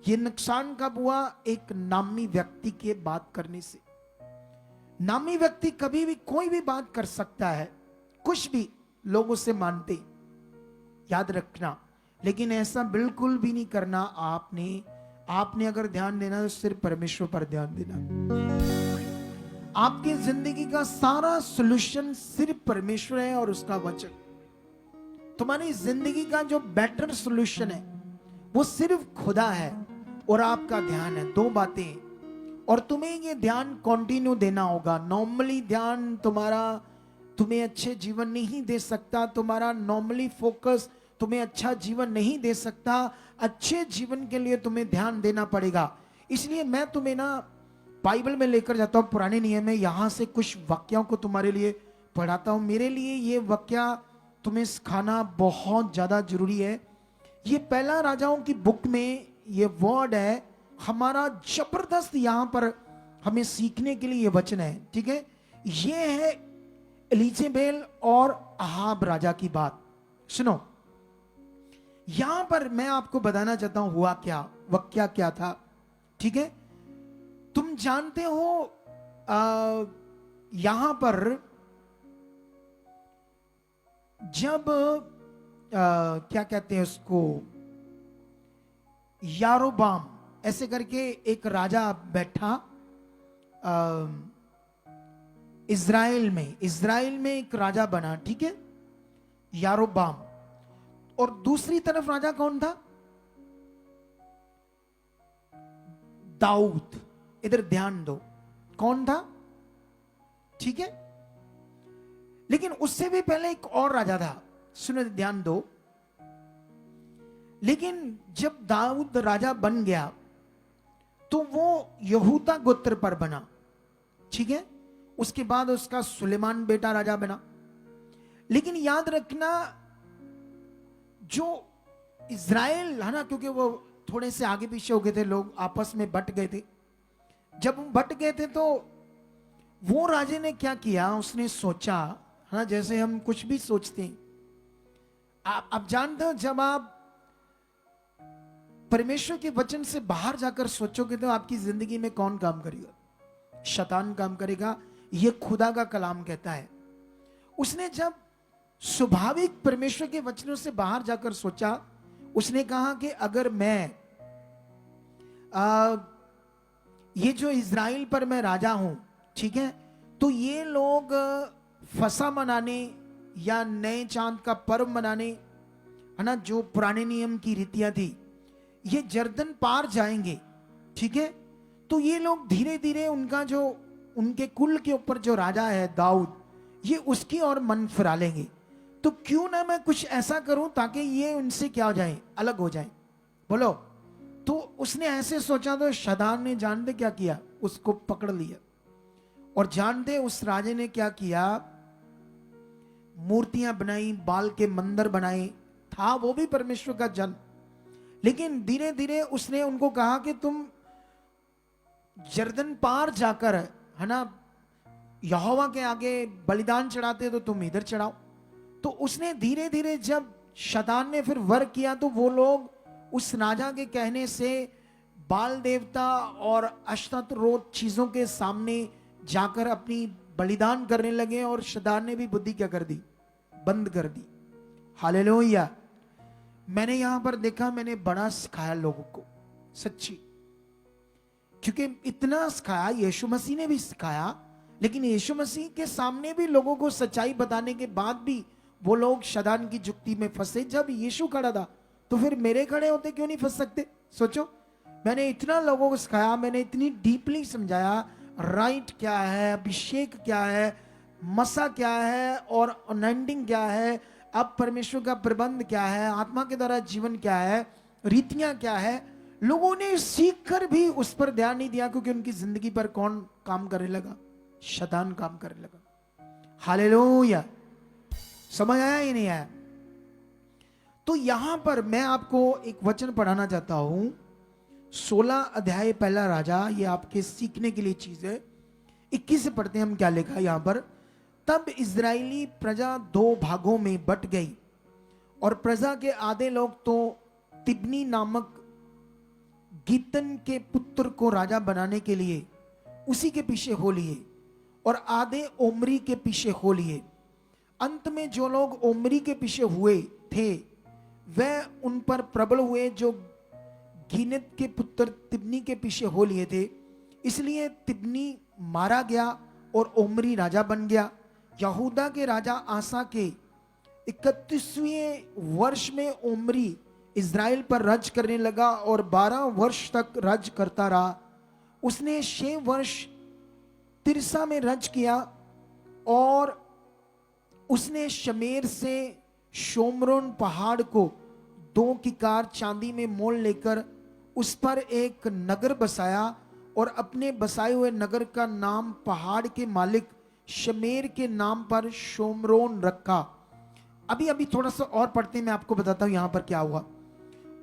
ये नुकसान कब हुआ? एक नामी व्यक्ति के बात करने से। नामी व्यक्ति कभी भी कोई भी बात कर सकता है, कुछ भी लोगों से मानते, याद रखना। लेकिन ऐसा बिल्कुल भी नहीं करना। आपने अगर ध्यान देना तो सिर्फ परमेश्वर पर ध्यान देना। आपकी जिंदगी का सारा सॉल्यूशन सिर्फ परमेश्वर है और उसका वचन। तुम्हारी जिंदगी का जो बेटर सॉल्यूशन है वो सिर्फ खुदा है और आपका ध्यान है। 2 बातें, और तुम्हें ये ध्यान कंटिन्यू देना होगा। नॉर्मली ध्यान तुम्हें अच्छे जीवन नहीं दे सकता। तुम्हारा नॉर्मली फोकस तुम्हें अच्छा जीवन नहीं दे सकता। अच्छे जीवन के लिए तुम्हें ध्यान देना पड़ेगा। इसलिए मैं तुम्हें ना बाइबल में लेकर जाता हूं, पुराने नियम में, यहां से कुछ वाक्यों को तुम्हारे लिए पढ़ाता हूं। मेरे लिए ये वाक्य तुम्हें सिखाना बहुत ज्यादा जरूरी है। ये पहला राजाओं की बुक में ये वर्ड है हमारा, जबरदस्त यहां पर हमें सीखने के लिए ये वचन है। ठीक है, ये है एलिजेबेल और अहाब राजा की बात। सुनो, यहां पर मैं आपको बताना चाहता हूं हुआ क्या, वाक्या क्या था। ठीक है, तुम जानते हो यहां पर जब क्या कहते हैं उसको, यारोबाम ऐसे करके एक राजा बैठा इज़राइल में एक राजा बना। ठीक है, यारोबाम। और दूसरी तरफ राजा कौन था? दाऊद। इधर ध्यान दो, कौन था? ठीक है, लेकिन उससे भी पहले एक और राजा था। सुनो, ध्यान दो। लेकिन जब दाऊद राजा बन गया तो वो यहूदा गोत्र पर बना। ठीक है, उसके बाद उसका सुलेमान बेटा राजा बना। लेकिन याद रखना, जो इज़राइल है ना, क्योंकि वो थोड़े से आगे पीछे हो गए थे, लोग आपस में बट गए थे। जब हम बट गए थे तो वो राजे ने क्या किया, उसने सोचा, हाँ, जैसे हम कुछ भी सोचते हैं। आप जानते हो, जब आप परमेश्वर के वचन से बाहर जाकर सोचोगे तो आपकी जिंदगी में कौन काम करेगा? शैतान काम करेगा। ये खुदा का कलाम कहता है। उसने जब स्वाभाविक परमेश्वर के वचनों से बाहर जाकर सोचा, उसने कहा कि अगर मैं ये जो इज़राइल पर मैं राजा हूं, ठीक है, तो ये लोग फसा मनाने या नए चांद का पर्व मनाने, है ना, जो पुराने नियम की रीतियां थी, ये जर्दन पार जाएंगे। ठीक है, तो ये लोग धीरे धीरे उनके कुल के ऊपर जो राजा है दाऊद, ये उसकी ओर मन फिरा लेंगे। तो क्यों ना मैं कुछ ऐसा करूं ताकि ये उनसे क्या हो जाए, अलग हो जाए। बोलो। तो उसने ऐसे सोचा, तो शैतान ने जानते क्या किया, उसको पकड़ लिया। और जानते उस राजे ने क्या किया, मूर्तियां बनाई, बाल के मंदिर बनाए। था वो भी परमेश्वर का जन, लेकिन धीरे धीरे उसने उनको कहा कि तुम यरदन पार जाकर, है ना, यहोवा के आगे बलिदान चढ़ाते तो तुम इधर चढ़ाओ। तो उसने धीरे धीरे जब शैतान ने फिर वर्क किया तो वो लोग उस राजा के कहने से बाल देवता और अश्तरोत चीजों के सामने जाकर अपनी बलिदान करने लगे और शैतान ने भी बुद्धि क्या कर दी, बंद कर दी। हालेलुया। मैंने यहां पर देखा, मैंने बड़ा सिखाया लोगों को, सच्ची, क्योंकि इतना सिखाया, यीशु मसीह ने भी सिखाया, लेकिन यीशु मसीह के सामने भी लोगों को सच्चाई बताने के बाद भी वो लोग शैतान की जुक्ति में फंसे। जब यीशु खड़ा था तो फिर मेरे खड़े होते क्यों नहीं फंस सकते? सोचो, मैंने इतना लोगों को सिखाया, मैंने इतनी डीपली समझाया, राइट क्या है, अभिषेक क्या है, मसा क्या है और अनॉइंटिंग क्या है, अब परमेश्वर का प्रबंध क्या है, आत्मा के द्वारा जीवन क्या है, रीतियां क्या है। लोगों ने सीख कर भी उस पर ध्यान नहीं दिया, क्योंकि उनकी जिंदगी पर कौन काम करने लगा? शैतान काम करने लगा। हालेलुया। समझ आया ही नहीं आया? तो यहां पर मैं आपको एक वचन पढ़ाना चाहता हूं, 16 अध्याय पहला राजा, ये आपके सीखने के लिए चीज है। 21 से पढ़ते हैं हम, क्या लिखा है यहां पर। तब इजरायली प्रजा 2 भागों में बट गई और प्रजा के आधे लोग तो तिब्नी नामक गीतन के पुत्र को राजा बनाने के लिए उसी के पीछे हो लिए और आधे ओमरी के पीछे हो लिए। अंत में जो लोग ओमरी के पीछे हुए थे वह उन पर प्रबल हुए जो गीनत के पुत्र तिब्नी के पीछे हो लिए थे। इसलिए तिब्नी मारा गया और ओमरी राजा बन गया। यहूदा के राजा आसा के 31वें वर्ष में ओमरी इज़राइल पर राज करने लगा और 12 वर्ष तक राज करता रहा। उसने 6 वर्ष तिरसा में राज किया और उसने शमेर से शोमरोन पहाड़ को 2 किकार चांदी में मोल लेकर उस पर एक नगर बसाया और अपने बसाए हुए नगर का नाम पहाड़ के मालिक शमेर के नाम पर शोमरोन रखा। अभी थोड़ा सा और पढ़ते हैं, मैं आपको बताता हूं यहां पर क्या हुआ।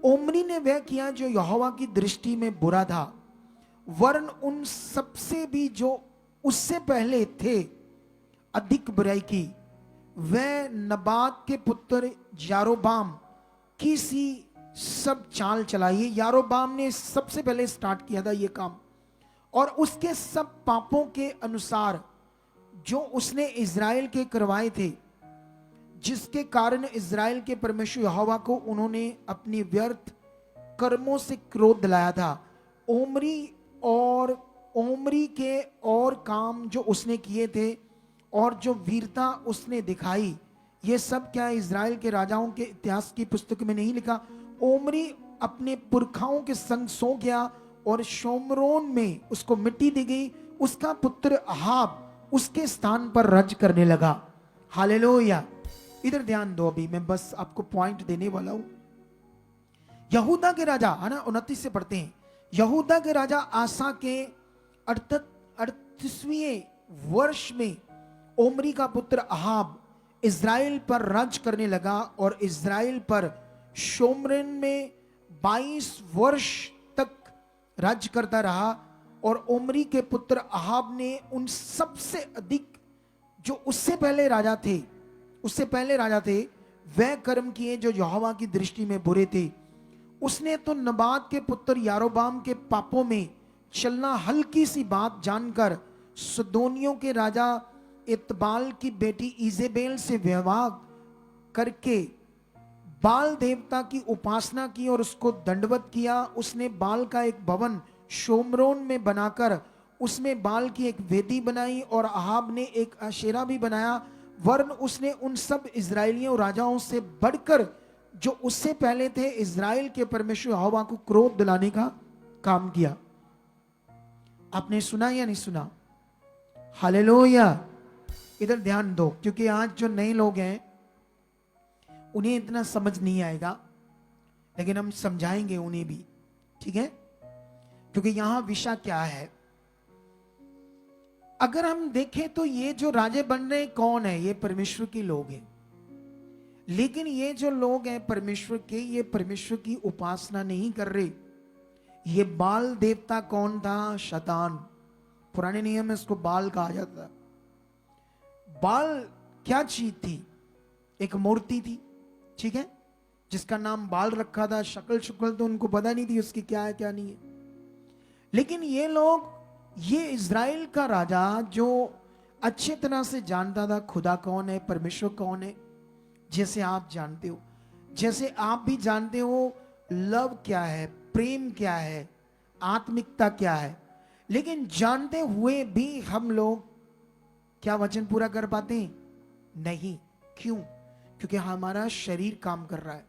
ओमरी ने वह किया जो यहोवा की दृष्टि में बुरा था, वरन उन सबसे भी जो उससे पहले थे अधिक बुराई की। वह नबात के पुत्र यारोबाम की सी सब चाल चलाई। यारोबाम ने सबसे पहले स्टार्ट किया था ये काम, और उसके सब पापों के अनुसार जो उसने इज़राइल के करवाए थे, जिसके कारण इज़राइल के परमेश्वर यहोवा को उन्होंने अपनी व्यर्थ कर्मों से क्रोध दिलाया था। ओमरी के और काम जो उसने किए थे और जो वीरता उसने दिखाई, ये सब क्या इज़राइल के राजाओं के इतिहास की पुस्तक में नहीं लिखा? ओमरी अपने पुरखाओं के संग सो गया और शोमरोन में उसको मिट्टी दी गई। उसका पुत्र अहाब उसके स्थान पर राज करने लगा। हालेलुया। इधर ध्यान दो, अभी मैं बस आपको पॉइंट देने वाला हूं। यहूदा के राजा, है ना, 29 से पढ़ते हैं। यहूदा के राजा आसा के 38वें वर्ष में ओमरी का पुत्र अहाब इज़राइल पर राज करने लगा और इज़राइल पर शोमरोन में 22 वर्ष तक राज करता रहा। और ओमरी के पुत्र अहाब ने उन सबसे अधिक जो उससे पहले राजा थे वह कर्म किए जो यहोवा की दृष्टि में बुरे थे। उसने तो नबात के पुत्र यारोबाम के पापों में चलना हल्की सी बात जानकर सदोनियों के राजा इतबाल की बेटी इजेबेल से विवाह करके बाल देवता की उपासना की और उसको दंडवत किया। उसने बाल का एक भवन शोमरोन में बनाकर उसमें बाल की एक वेदी बनाई और अहाब ने एक अशेरा भी बनाया। वरन उसने उन सब इजरायलियों राजाओं से बढ़कर जो उससे पहले थे इजराइल के परमेश्वर यहोवा को क्रोध दिलाने का काम किया। आपने सुना या नहीं सुना? हालेलुया। इधर ध्यान दो, क्योंकि आज जो नए लोग हैं उन्हें इतना समझ नहीं आएगा, लेकिन हम समझाएंगे उन्हें भी, ठीक है? क्योंकि यहां विषय क्या है, अगर हम देखें तो ये जो राजे बन रहे कौन है? ये परमेश्वर के लोग हैं। लेकिन ये जो लोग हैं परमेश्वर के, ये परमेश्वर की उपासना नहीं कर रहे, ये बाल देवता कौन था? शैतान। पुराने नियम में इसको बाल कहा जाता है। बाल क्या चीज थी? एक मूर्ति थी, ठीक है, जिसका नाम बाल रखा था। शक्ल शुक्ल तो उनको पता नहीं थी उसकी क्या है क्या नहीं है। लेकिन ये लोग, ये इज़राइल का राजा जो अच्छे तरह से जानता था खुदा कौन है, परमेश्वर कौन है, जैसे आप जानते हो, जैसे आप भी जानते हो लव क्या है, प्रेम क्या है, आत्मिकता क्या है। लेकिन जानते हुए भी हम लोग क्या वचन पूरा कर पाते हैं? नहीं। क्यों? क्योंकि हमारा शरीर काम कर रहा है।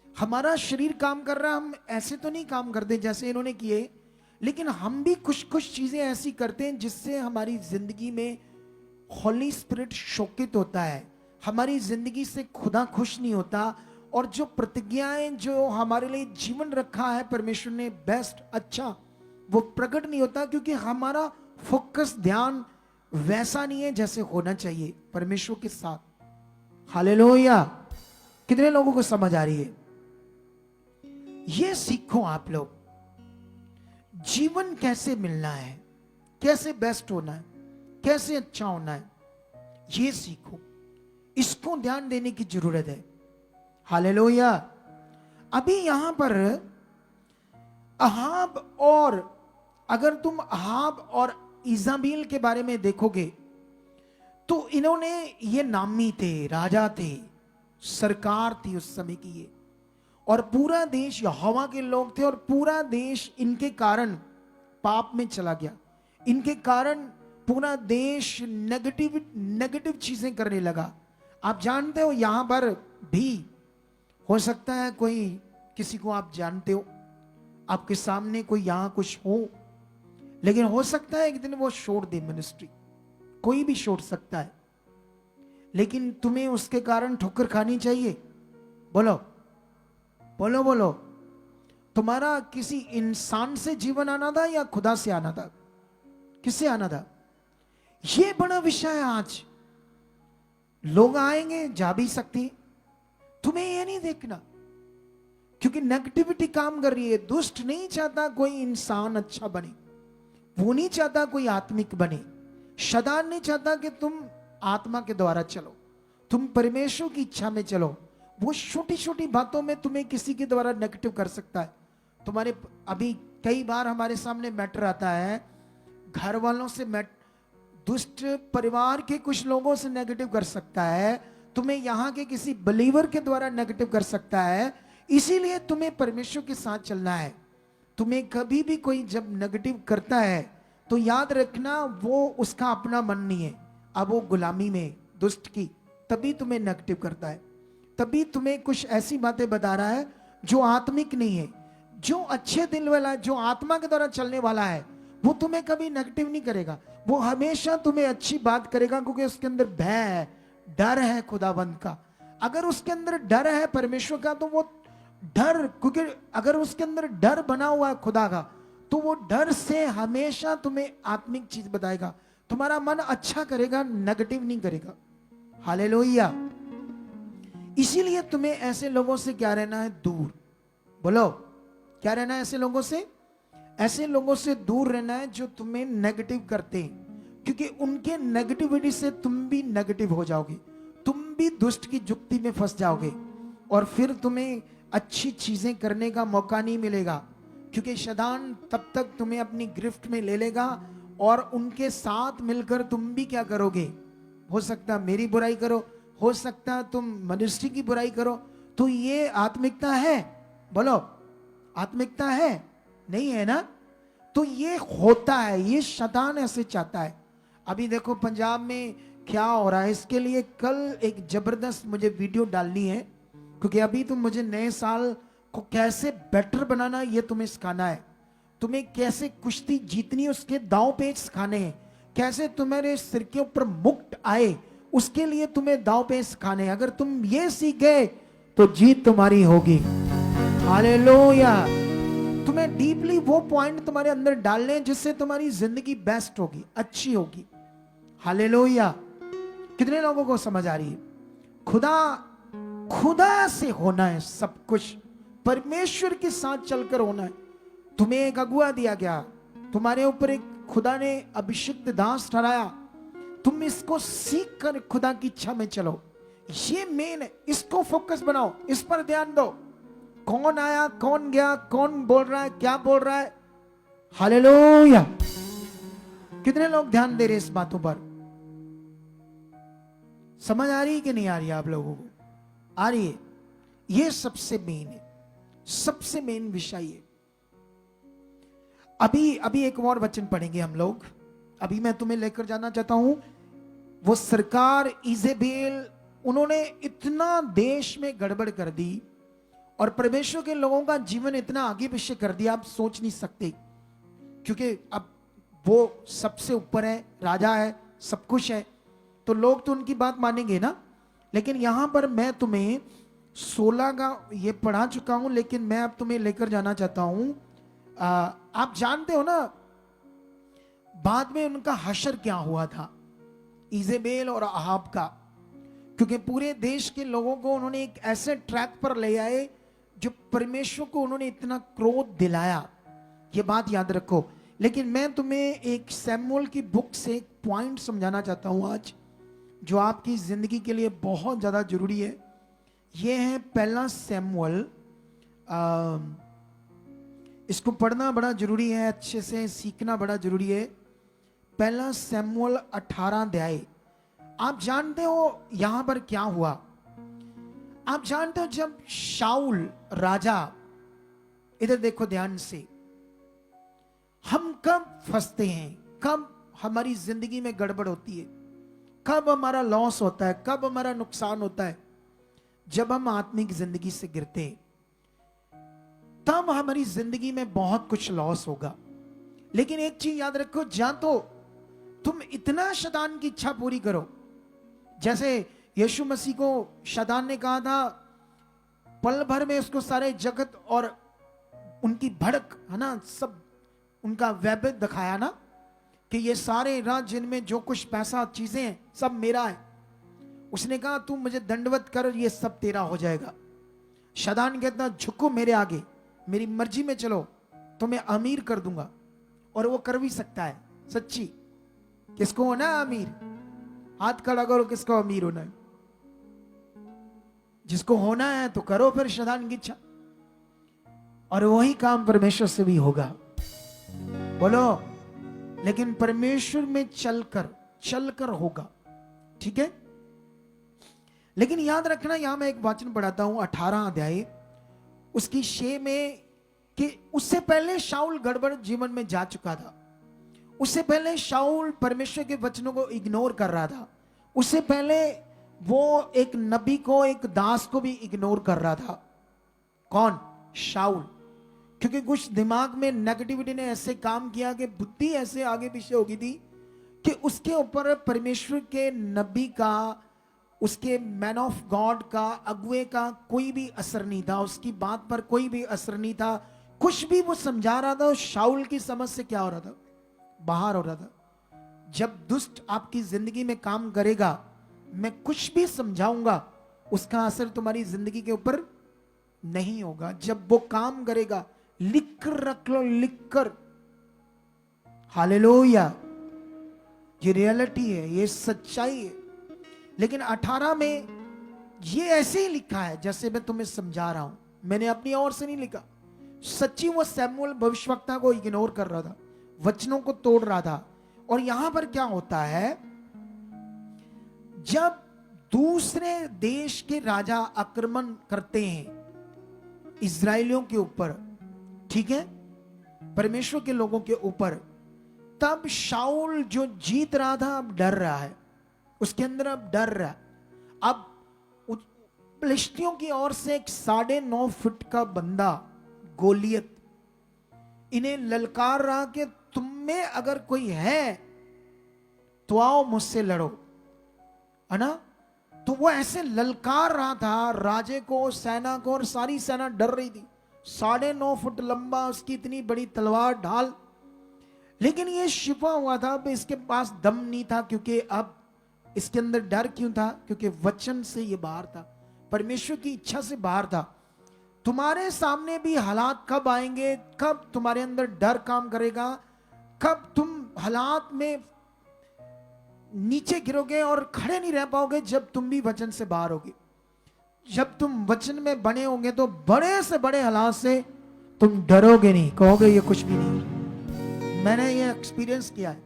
हमारा शरीर काम कर रहा है। हम ऐसे तो नहीं काम करते जैसे इन्होंने किए, लेकिन हम भी कुछ कुछ चीजें ऐसी करते हैं जिससे हमारी जिंदगी में होली स्पिरिट शोकित होता है, हमारी जिंदगी से खुदा खुश नहीं होता। और जो प्रतिज्ञाएं जो हमारे लिए जीवन रखा है परमेश्वर ने बेस्ट, अच्छा, वो प्रकट नहीं होता, क्योंकि हमारा फोकस, ध्यान वैसा नहीं है जैसे होना चाहिए परमेश्वर के साथ। हालेलुया। कितने लोगों को समझ आ रही है? ये सीखो आप लोग, जीवन कैसे मिलना है, कैसे बेस्ट होना है, कैसे अच्छा होना है, ये सीखो। इसको ध्यान देने की जरूरत है। हालेलुया। अभी यहां पर अहाब, और अगर तुम अहाब और इज़ाबेल के बारे में देखोगे तो इन्होंने, ये नामी थे, राजा थे, सरकार थी उस समय की ये, और पूरा देश यहोवा के लोग थे, और पूरा देश इनके कारण पाप में चला गया। इनके कारण पूरा देश नेगेटिव चीजें करने लगा। आप जानते हो यहां पर भी हो सकता है कोई, किसी को आप जानते हो, आपके सामने कोई यहां कुछ हो, लेकिन हो सकता है एक दिन वो छोड़ दे मिनिस्ट्री। कोई भी छोड़ सकता है, लेकिन तुम्हें उसके कारण ठोकर खानी चाहिए? बोलो बोलो बोलो। तुम्हारा किसी इंसान से जीवन आना था या खुदा से आना था? किससे आना था? ये बड़ा विषय है आज। लोग आएंगे, जा भी सकते हैं, तुम्हें ये नहीं देखना, क्योंकि नेगेटिविटी काम कर रही है। दुष्ट नहीं चाहता कोई इंसान अच्छा बने, वो नहीं चाहता कोई आत्मिक बने। शैतान नहीं चाहता कि तुम आत्मा के द्वारा चलो, तुम परमेश्वर की इच्छा में चलो। वो छोटी छोटी बातों में तुम्हें किसी के द्वारा नेगेटिव कर सकता है। तुम्हारे अभी कई बार हमारे सामने मैटर आता है, घर वालों से दुष्ट परिवार के कुछ लोगों से नेगेटिव कर सकता है, तुम्हें यहाँ के किसी बिलीवर के द्वारा नेगेटिव कर सकता है। इसीलिए तुम्हें परमेश्वर के साथ चलना है। तुम्हें कभी भी कोई जब नेगेटिव करता है तो याद रखना वो उसका अपना मन नहीं है, अब वो गुलामी में दुष्ट की, तभी तुम्हें नेगेटिव करता है, तभी तुम्हें कुछ ऐसी बातें बता रहा है जो आत्मिक नहीं है। जो अच्छे दिल वाला, जो आत्मा के द्वारा चलने वाला है, वो तुम्हें कभी नेगेटिव नहीं करेगा। वो हमेशा तुम्हें अच्छी बात करेगा, क्योंकि उसके अंदर भय है, डर है खुदाबंद का। अगर उसके अंदर डर है परमेश्वर का, तो वो डर, क्योंकि अगर उसके अंदर डर बना हुआ है खुदा का, तो वो डर से हमेशा तुम्हें आत्मिक चीज बताएगा। तुम्हारा मन अच्छा करेगा, नेगेटिव नहीं करेगा। हालेलुया। इसीलिए तुम्हें ऐसे लोगों से क्या रहना है? दूर। बोलो, क्या रहना है ऐसे लोगों से? ऐसे लोगों से दूर रहना है जो तुम्हें नेगेटिव करते हैं, क्योंकि उनके नेगेटिविटी से तुम भी नेगेटिव हो जाओगे, तुम भी दुष्ट की जुक्ति में फंस जाओगे, और फिर तुम्हें अच्छी चीजें करने का मौका नहीं मिलेगा, क्योंकि शैतान तब तक तुम्हें अपनी गिरफ्त में ले लेगा, और उनके साथ मिलकर तुम भी क्या करोगे? हो सकता मेरी बुराई करो, हो सकता तुम मनुष्य की बुराई करो। तो ये आत्मिकता है? बोलो, आत्मिकता है? नहीं है ना? तो ये होता है, ये शैतान ऐसे चाहता है। अभी देखो पंजाब में क्या हो रहा है, इसके लिए कल एक जबरदस्त मुझे वीडियो डालनी है, क्योंकि अभी तुम मुझे नए साल को कैसे बेटर बनाना ये तुम्हें सिखाना है। तुम्हें कैसे कुश्ती जीतनी है उसके दांव पेच सिखाने हैं, कैसे तुम्हारे सिर के ऊपर मुकुट आए उसके लिए तुम्हें दांव पेच सिखाने हैं। अगर तुम ये सीख गए तो जीत तुम्हारी होगी। हालेलुया। तुम्हें डीपली वो पॉइंट तुम्हारे अंदर डालने हैं जिससे तुम्हारी जिंदगी बेस्ट होगी, अच्छी होगी। हालेलुया। कितने लोगों को समझ आ रही है? खुदा से होना है सब कुछ, परमेश्वर के साथ चलकर होना है। तुम्हें एक अगुआ दिया गया, तुम्हारे ऊपर एक खुदा ने अभिषिक्त दास ठहराया, तुम इसको सीख कर खुदा की इच्छा में चलो। ये मेन है, इसको फोकस बनाओ, इस पर ध्यान दो। कौन आया, कौन गया, कौन बोल रहा है, क्या बोल रहा है। हालेलुया। कितने लोग ध्यान दे रहे इस बातों पर? समझ आ रही है कि नहीं आ रही है आप लोगों को? आ रही है। ये सबसे मेन है, सबसे मेन विषय है। अभी एक और वचन पढ़ेंगे हम लोग। अभी मैं तुम्हें लेकर जाना चाहता हूं, वो सरकार इजेबेल, उन्होंने इतना देश में गड़बड़ कर दी और परमेश्वर के लोगों का जीवन इतना आगे पीछे कर दिया, आप सोच नहीं सकते। क्योंकि अब वो सबसे ऊपर है, राजा है, सब कुछ है, तो लोग तो उनकी बात मानेंगे ना। लेकिन यहां पर मैं तुम्हें 16 का ये पढ़ा चुका हूं, लेकिन मैं अब तुम्हें लेकर जाना चाहता हूं। आप जानते हो ना बाद में उनका हशर क्या हुआ था, इजेबेल और अहाब का। क्योंकि पूरे देश के लोगों को उन्होंने एक ऐसे ट्रैक पर ले आए जो परमेश्वर को उन्होंने इतना क्रोध दिलाया। ये बात याद रखो। लेकिन मैं तुम्हें एक सैमुअल की बुक से एक पॉइंट समझाना चाहता हूं आज, जो आपकी जिंदगी के लिए बहुत ज्यादा जरूरी है। यह है पहला सैमुअल। इसको पढ़ना बड़ा जरूरी है, अच्छे से सीखना बड़ा जरूरी है। पहला सैमुअल 18 अध्याय। आप जानते हो यहां पर क्या हुआ? आप जानते हो जब शाऊल राजा, इधर देखो ध्यान से, हम कब फंसते हैं, कब हमारी जिंदगी में गड़बड़ होती है, कब हमारा लॉस होता है, कब हमारा नुकसान होता है? जब हम आत्मिक जिंदगी से गिरते हैं, तब हमारी जिंदगी में बहुत कुछ लॉस होगा। लेकिन एक चीज याद रखो, जा तो तुम इतना शैतान की इच्छा पूरी करो, जैसे यीशु मसीह को शैतान ने कहा था, पल भर में उसको सारे जगत और उनकी भड़क है ना, सब उनका वैभव दिखाया ना, कि ये सारे राज्य जिनमें जो कुछ पैसा चीजें हैं सब मेरा है। उसने कहा तू मुझे दंडवत कर, ये सब तेरा हो जाएगा। शैतान कहता झुको मेरे आगे, मेरी मर्जी में चलो तो मैं अमीर कर दूंगा। और वो कर भी सकता है सच्ची। किसको होना है अमीर? हाथ खड़ा करो, किसको अमीर होना है? जिसको होना है तो करो फिर शैतान की इच्छा, और वही काम परमेश्वर से भी होगा। बोलो, लेकिन परमेश्वर में चलकर होगा, ठीक है? लेकिन याद रखना, यहां मैं एक वचन पढ़ाता हूं 18 अध्याय उसकी 6 में, कि उससे पहले शाऊल गड़बड़ जीवन में जा चुका था। उससे पहले शाऊल परमेश्वर के वचनों को इग्नोर कर रहा था। उससे पहले वो एक नबी को, एक दास को भी इग्नोर कर रहा था। कौन? शाऊल। क्योंकि कुछ दिमाग में नेगेटिविटी ने ऐसे काम किया कि बुद्धि ऐसे आगे पीछे हो गई थी कि उसके ऊपर परमेश्वर के नबी का, उसके मैन ऑफ गॉड का, अगुए का कोई भी असर नहीं था। उसकी बात पर कोई भी असर नहीं था। कुछ भी वो समझा रहा था, शाऊल की समझ से क्या हो रहा था? बाहर हो रहा था। जब दुष्ट आपकी जिंदगी में काम करेगा, मैं कुछ भी समझाऊंगा, उसका असर तुम्हारी जिंदगी के ऊपर नहीं होगा। जब वो काम करेगा, लिख कर रख लो, लिख कर। हालेलुया। ये रियलिटी है, ये सच्चाई है। लेकिन 18 में ये ऐसे ही लिखा है जैसे मैं तुम्हें समझा रहा हूं, मैंने अपनी ओर से नहीं लिखा। सच्ची वो सैमुअल भविष्यवक्ता को इग्नोर कर रहा था, वचनों को तोड़ रहा था। और यहां पर क्या होता है, जब दूसरे देश के राजा आक्रमण करते हैं इजरायलियों के ऊपर, ठीक है, परमेश्वर के लोगों के ऊपर, तब शाऊल जो जीत रहा था अब डर रहा है। उसके अंदर अब डर रहा है। अब फिलिस्तियों की ओर से एक 9.5 फुट का बंदा गोलियत इन्हें ललकार रहा कि तुम में अगर कोई है तो आओ मुझसे लड़ो, है ना? तो वो ऐसे ललकार रहा था राजे को, सेना को, और सारी सेना डर रही थी। 9.5 फुट लंबा, उसकी इतनी बड़ी तलवार ढाल। लेकिन ये छिपा हुआ था, अब इसके पास दम नहीं था। क्योंकि अब इसके अंदर डर क्यों था? क्योंकि वचन से ये बाहर था, परमेश्वर की इच्छा से बाहर था। तुम्हारे सामने भी हालात कब आएंगे, कब तुम्हारे अंदर डर काम करेगा, कब तुम हालात में नीचे गिरोगे और खड़े नहीं रह पाओगे, जब तुम भी वचन से बाहर होगे। जब तुम वचन में बने होंगे तो बड़े से बड़े हालात से तुम डरोगे नहीं, कहोगे ये कुछ भी नहीं। मैंने ये एक्सपीरियंस किया है।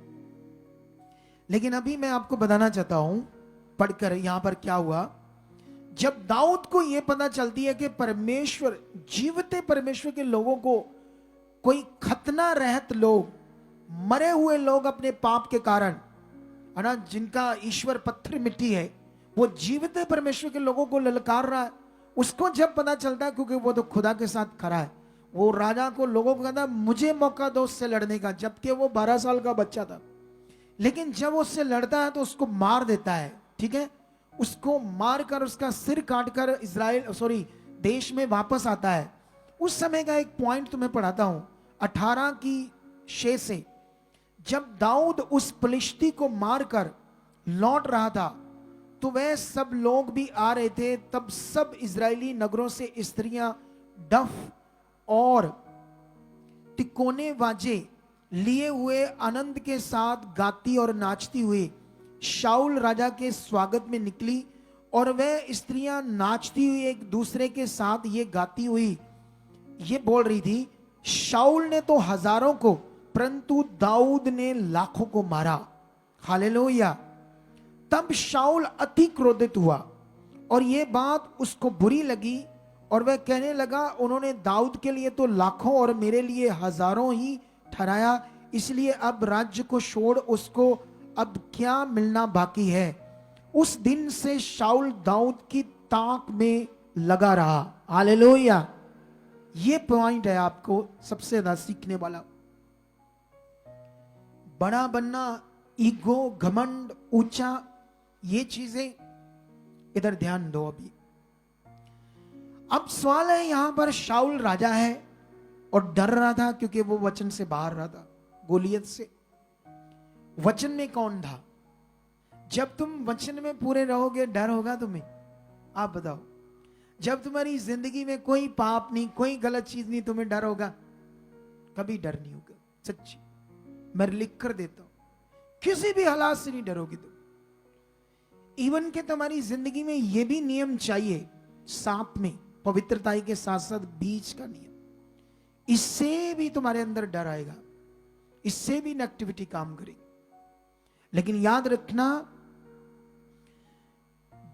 लेकिन अभी मैं आपको बताना चाहता हूं पढ़कर यहां पर क्या हुआ। जब दाऊद को यह पता चलती है कि परमेश्वर, जीवते परमेश्वर के लोगों को, कोई खतना रहत लोग, मरे हुए लोग अपने पाप के कारण, है ना, जिनका ईश्वर पत्थर मिट्टी है, वो जीवते परमेश्वर के लोगों को ललकार रहा है, उसको जब पता चलता है, क्योंकि वो तो खुदा के साथ खड़ा है, वो राजा को, लोगों को कहता है मुझे मौका दो उससे लड़ने का, जबकि वो 12 साल का बच्चा था। लेकिन जब उससे लड़ता है तो उसको मार देता है, ठीक है, उसको मारकर उसका सिर काटकर इजराइल देश में वापस आता है। उस समय का एक पॉइंट तुम्हें पढ़ाता हूं, 18 की 6 से। जब दाऊद उस फलिश्ती को मारकर लौट रहा था तो वह सब लोग भी आ रहे थे। तब सब इजरायली नगरों से स्त्रियां डफ और तिकोने बाजे लिए हुए आनंद के साथ गाती और नाचती हुई शाऊल राजा के स्वागत में निकली, और वह स्त्रियां नाचती हुई एक दूसरे के साथ ये गाती हुई ये बोल रही थी, शाऊल ने तो हजारों को परंतु दाऊद ने लाखों को मारा। हालेलुया। तब शाऊल अति क्रोधित हुआ और ये बात उसको बुरी लगी, और वह कहने लगा उन्होंने दाऊद के लिए तो लाखों और मेरे लिए हजारों ही ठहराया, इसलिए अब राज्य को छोड़ उसको अब क्या मिलना बाकी है। उस दिन से शाऊल दाऊद की ताक में लगा रहा। हालेलुया। ये पॉइंट है आपको सबसे ज्यादा सीखने वाला। बड़ा बनना, ईगो, घमंड, ऊंचा, ये चीजें इधर ध्यान दो। अभी अब सवाल है, यहां पर शाऊल राजा है और डर रहा था क्योंकि वो वचन से बाहर रहा था, गोलियत से। वचन में कौन था? जब तुम वचन में पूरे रहोगे डर होगा तुम्हें? आप बताओ। जब तुम्हारी जिंदगी में कोई पाप नहीं, कोई गलत चीज नहीं, तुम्हें डर होगा? कभी डर नहीं होगा। सच्ची मैं लिख कर देता हूं, किसी भी हालात से नहीं डरोगे तुम। इवन के तुम्हारी जिंदगी में यह भी नियम चाहिए साथ में, पवित्रता के साथ साथ बीच का नियम। इससे भी तुम्हारे अंदर डर आएगा, इससे भी नेगेटिविटी काम करेगी। लेकिन याद रखना,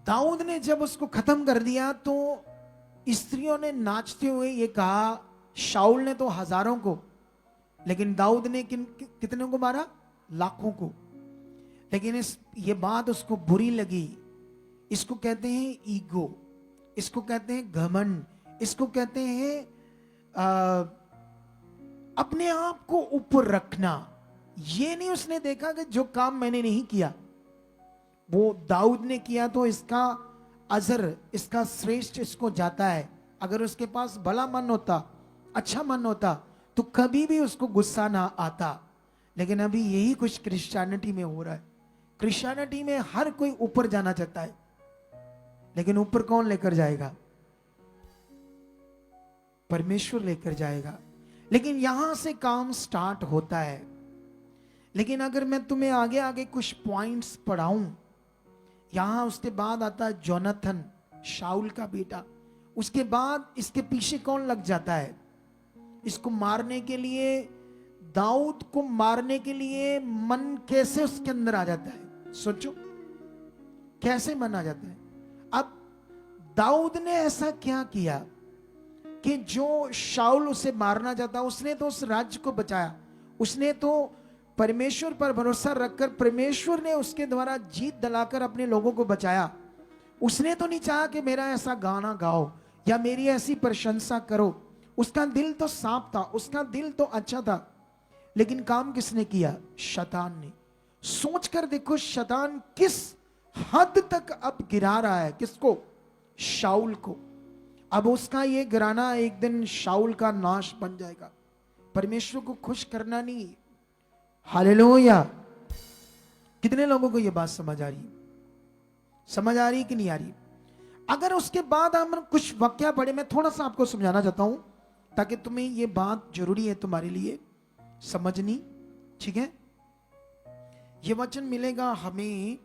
दाऊद ने जब उसको खत्म कर दिया तो स्त्रियों ने नाचते हुए ये कहा, शाऊल ने तो हजारों को, लेकिन दाऊद ने कितने को मारा? लाखों को। लेकिन ये बात उसको बुरी लगी। इसको कहते हैं ईगो, इसको कहते हैं घमंड, इसको कहते हैं अपने आप को ऊपर रखना। ये नहीं उसने देखा कि जो काम मैंने नहीं किया वो दाऊद ने किया तो इसका अजर, इसका श्रेष्ठ इसको जाता है। अगर उसके पास भला मन होता, अच्छा मन होता, तो कभी भी उसको गुस्सा ना आता। लेकिन अभी यही कुछ क्रिश्चियनिटी में हो रहा है। क्रिश्चियनिटी में हर कोई ऊपर जाना चाहता है, लेकिन ऊपर कौन लेकर जाएगा? परमेश्वर लेकर जाएगा। लेकिन यहां से काम स्टार्ट होता है। लेकिन अगर मैं तुम्हें आगे आगे कुछ पॉइंट्स पढ़ाऊं, यहां उसके बाद आता है जोनाथन, शाऊल का बेटा। उसके बाद इसके पीछे कौन लग जाता है? इसको मारने के लिए, दाऊद को मारने के लिए मन कैसे उसके अंदर आ जाता है? सोचो कैसे मन आ जाता है। अब दाऊद ने ऐसा क्या किया कि जो शाऊल उसे मारना चाहता, उसने तो उस राज्य को बचाया। उसने तो परमेश्वर पर भरोसा रखकर परमेश्वर ने उसके द्वारा जीत दिलाकर अपने लोगों को बचाया। उसने तो नहीं चाहा कि मेरा ऐसा गाना गाओ या मेरी ऐसी प्रशंसा करो। उसका दिल तो साफ था, उसका दिल तो अच्छा था। लेकिन काम किसने किया? शैतान ने। सोचकर देखो शैतान किस हद तक अब गिरा रहा है। किसको? शाऊल को। अब उसका ये गिराना एक दिन शाऊल का नाश बन जाएगा। परमेश्वर को खुश करना नहीं। हालेलुया। कितने लोगों को यह बात समझ आ रही है? समझ आ रही कि नहीं आ रही? अगर उसके बाद हम कुछ वाक्य पढ़े, मैं थोड़ा सा आपको समझाना चाहता हूं ताकि तुम्हें ये बात जरूरी है तुम्हारे लिए समझनी, ठीक है। ये वचन मिलेगा हमें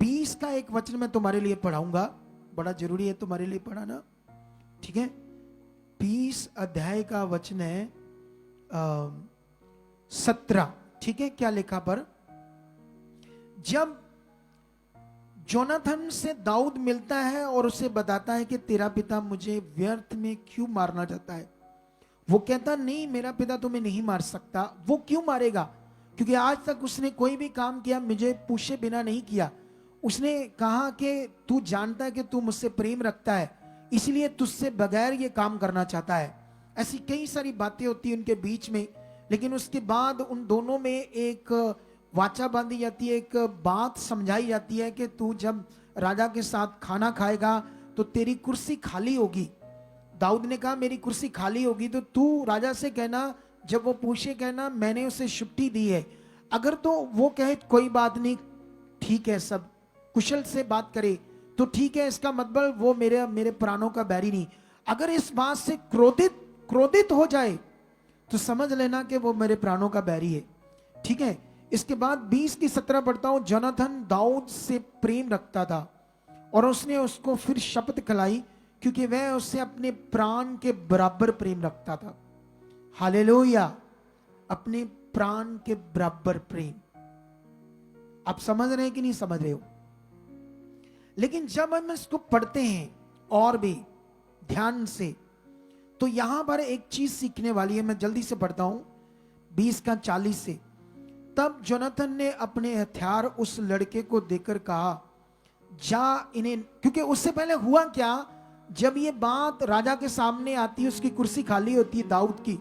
20 का एक वचन मैं तुम्हारे लिए पढ़ाऊंगा, बड़ा जरूरी है तुम्हारे लिए पढ़ाना, ठीक है। 20 अध्याय का वचन है 17, ठीक है। क्या लिखा पर, जब जोनाथन से दाऊद मिलता है और उसे बताता है कि तेरा पिता मुझे व्यर्थ में क्यों मारना चाहता है, वो कहता नहीं मेरा पिता तुम्हें नहीं मार सकता। वो क्यों मारेगा, क्योंकि आज तक उसने कोई भी काम किया मुझे पूछे बिना नहीं किया। उसने कहा कि तू जानता है कि तू मुझसे प्रेम रखता है, इसलिए तुझसे बगैर ये काम करना चाहता है। ऐसी कई सारी बातें होती हैं उनके बीच में, लेकिन उसके बाद उन दोनों में एक वाचा बांधी जाती है, एक बात समझाई जाती है कि तू जब राजा के साथ खाना खाएगा तो तेरी कुर्सी खाली होगी। दाऊद ने कहा मेरी कुर्सी खाली होगी तो तू राजा से कहना, जब वो पूछे कहना मैंने उसे छुट्टी दी है। अगर तो वो कहे कोई बात नहीं, ठीक है, सब कुशल से बात करे तो ठीक है, इसका मतलब वो मेरे प्राणों का बैरी नहीं। अगर इस बात से क्रोधित हो जाए तो समझ लेना कि वो मेरे प्राणों का बैरी है, ठीक है। इसके बाद 20 की 17 पढ़ता हूं। जोनाथन दाऊद से प्रेम रखता था और उसने उसको फिर शपथ खिलाई क्योंकि वह उससे अपने प्राण के बराबर प्रेम रखता था। हालेलुया, अपने प्राण के बराबर प्रेम। आप समझ रहे हैं कि नहीं समझ रहे हो? लेकिन जब हम इसको पढ़ते हैं और भी ध्यान से, तो यहां पर एक चीज सीखने वाली है। मैं जल्दी से पढ़ता हूं 20 का 40 से। तब जोनाथन ने अपने हथियार उस लड़के को देकर कहा जा इन्हें, क्योंकि उससे पहले हुआ क्या, जब ये बात राजा के सामने आती है, उसकी कुर्सी खाली होती है दाऊद की,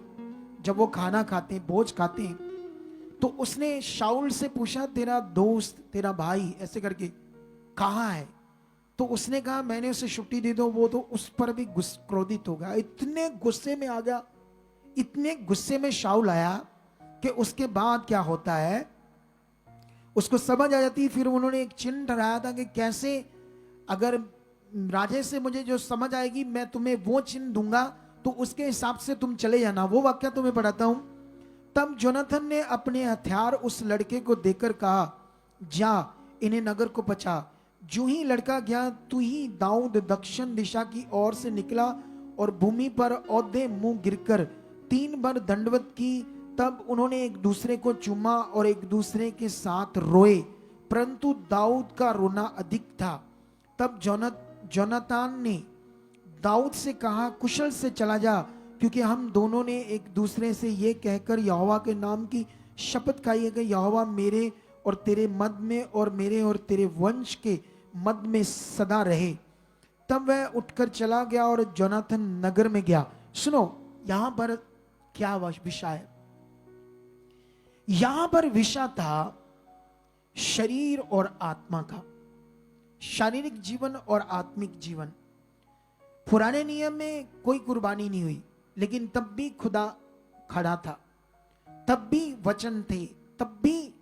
जब वो खाना खाते हैं, भोज खाते हैं, तो उसने शाऊल से पूछा तेरा दोस्त तेरा भाई ऐसे करके कहाँ है, तो उसने कहा मैंने उसे छुट्टी दे दो। वो तो उस पर भी क्रोधित हो गया, इतने गुस्से में आ गया, इतने गुस्से में शाऊल आया कि उसके बाद क्या होता है उसको समझ आ जाती है। फिर उन्होंने एक चिन्ह ठहराया था कि कैसे अगर राजे से मुझे जो समझ आएगी मैं तुम्हें वो चिन्ह दूंगा, तो उसके हिसाब से तुम चले जाना। वो वाक्य तुम्हें पढ़ाता हूं। तब जोनाथन ने अपने हथियार उस लड़के को देकर कहा जा इन्हें नगर को बचा। जो ही लड़का गया तू ही दाऊद दक्षिण दिशा की ओर से निकला और भूमि पर औधे मुंह गिरकर 3 बार दंडवत की। तब उन्होंने एक दूसरे को चूमा और एक दूसरे के साथ रोए, परंतु दाऊद का रोना अधिक था। तब जोनातान ने दाऊद से कहा कुशल से चला जा, क्योंकि हम दोनों ने एक दूसरे से ये कहकर यहोवा के नाम की शपथ खाई है कि यहोवा मेरे और तेरे मध्य में और मेरे और तेरे वंश के मध्य में सदा रहे। तब वह उठकर चला गया और जोनाथन नगर में गया। सुनो यहां पर क्या विषय है, यहां पर विषय था शरीर और आत्मा का, शारीरिक जीवन और आत्मिक जीवन। पुराने नियम में कोई कुर्बानी नहीं हुई, लेकिन तब भी खुदा खड़ा था, तब भी वचन थे, तब भी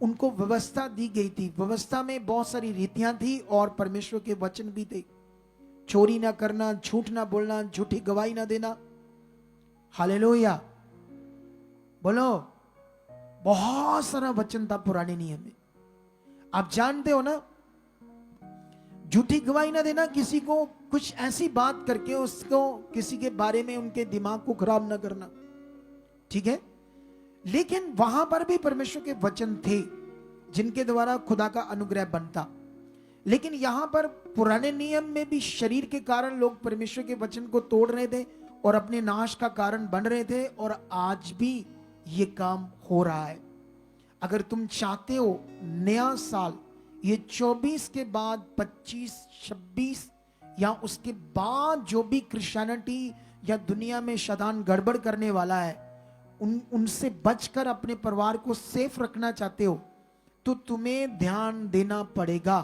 उनको व्यवस्था दी गई थी। व्यवस्था में बहुत सारी रीतियां थी और परमेश्वर के वचन भी थे। चोरी ना करना, झूठ ना बोलना, झूठी गवाही ना देना। हालेलुया बोलो। बहुत सारा वचन था पुराने नियम में। आप जानते हो ना, झूठी गवाही ना देना, किसी को कुछ ऐसी बात करके उसको किसी के बारे में उनके दिमाग को खराब ना करना, ठीक है। लेकिन वहां पर भी परमेश्वर के वचन थे जिनके द्वारा खुदा का अनुग्रह बनता। लेकिन यहां पर पुराने नियम में भी शरीर के कारण लोग परमेश्वर के वचन को तोड़ रहे थे और अपने नाश का कारण बन रहे थे, और आज भी ये काम हो रहा है। अगर तुम चाहते हो नया साल ये 24 के बाद 25, 26 या उसके बाद जो भी क्रिश्चियनिटी या दुनिया में शैतान गड़बड़ करने वाला है उनसे बचकर अपने परिवार को सेफ रखना चाहते हो, तो तुम्हें ध्यान देना पड़ेगा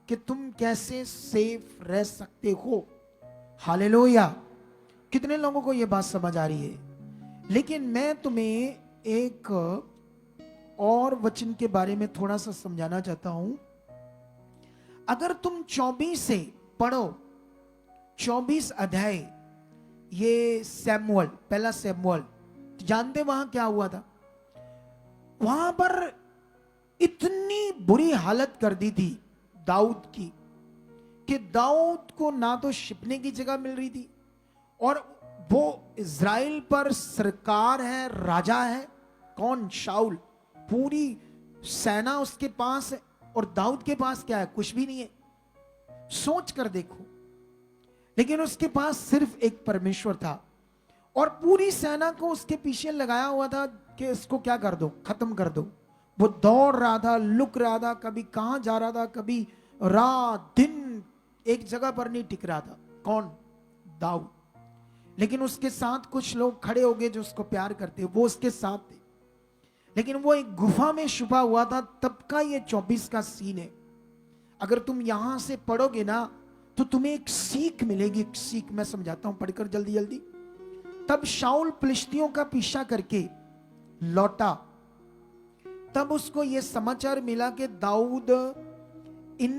कि तुम कैसे सेफ रह सकते हो। हालेलुया। कितने लोगों को यह बात समझ आ रही है? लेकिन मैं तुम्हें एक और वचन के बारे में थोड़ा सा समझाना चाहता हूं। अगर तुम 24 से पढ़ो, 24 अध्याय, ये सैमुअल, पहला सैमुअल, जानते वहां क्या हुआ था? वहां पर इतनी बुरी हालत कर दी थी दाऊद की कि दाऊद को ना तो छिपने की जगह मिल रही थी, और वो इज़राइल पर सरकार है, राजा है। कौन? शाऊल। पूरी सेना उसके पास है, और दाऊद के पास क्या है? कुछ भी नहीं है। सोच कर देखो। लेकिन उसके पास सिर्फ एक परमेश्वर था, और पूरी सेना को उसके पीछे लगाया हुआ था कि इसको क्या कर दो, खत्म कर दो। वो दौड़ रहा था, लुक रहा था, कभी कहां जा रहा था, कभी रात दिन एक जगह पर नहीं टिक रहा था। कौन? दाऊद। लेकिन उसके साथ कुछ लोग खड़े हो गए जो उसको प्यार करते, वो उसके साथ थे। लेकिन वो एक गुफा में छुपा हुआ था। तब का ये 24 का सीन है। अगर तुम यहां से पढ़ोगे ना तो तुम्हें एक सीख मिलेगी। एक सीख मैं समझाता हूं, पढ़कर जल्दी जल्दी। तब शाऊल फिलिस्तियों का पीछा करके लौटा। तब उसको यह समाचार मिला कि दाऊद इन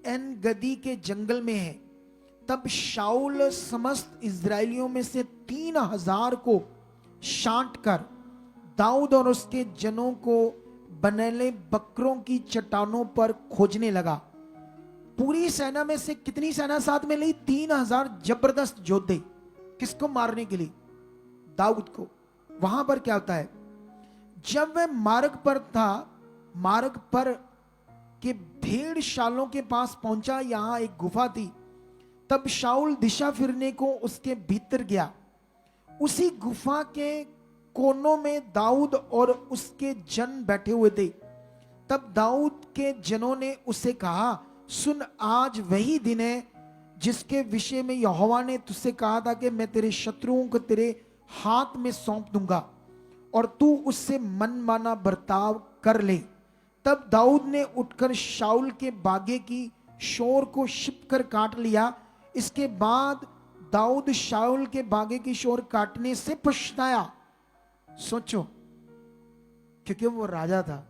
एन गदी के जंगल में है। तब शाऊल समस्त इजरायलियों में से 3000 को छांट कर दाऊद और उसके जनों को बनेले बकरों की चट्टानों पर खोजने लगा। पूरी सेना में से कितनी सेना साथ में ली? 3000 जबरदस्त योद्धे। किसको मारने के लिए? दाऊद को। वहां पर क्या होता है, जब वह मार्ग पर था, मार्ग पर के भेड़ शालों के पास पहुंचा, यहां एक गुफा थी। तब शाऊल दिशा फिरने को उसके भीतर गया। उसी गुफा के कोनों में दाऊद और उसके जन बैठे हुए थे। तब दाऊद के जनों ने उसे कहा, सुन, आज वही दिन है जिसके विषय में यहोवा ने तुझसे कहा था कि मैं तेरे शत्रुओं को तेरे हाथ में सौंप दूंगा और तू उससे मनमाना बर्ताव कर ले। तब दाऊद ने उठकर शाऊल के बागे की शोर को छिपकर काट लिया। इसके बाद दाऊद शाऊल के बागे की शोर काटने से पछताया। सोचो, क्योंकि वो राजा था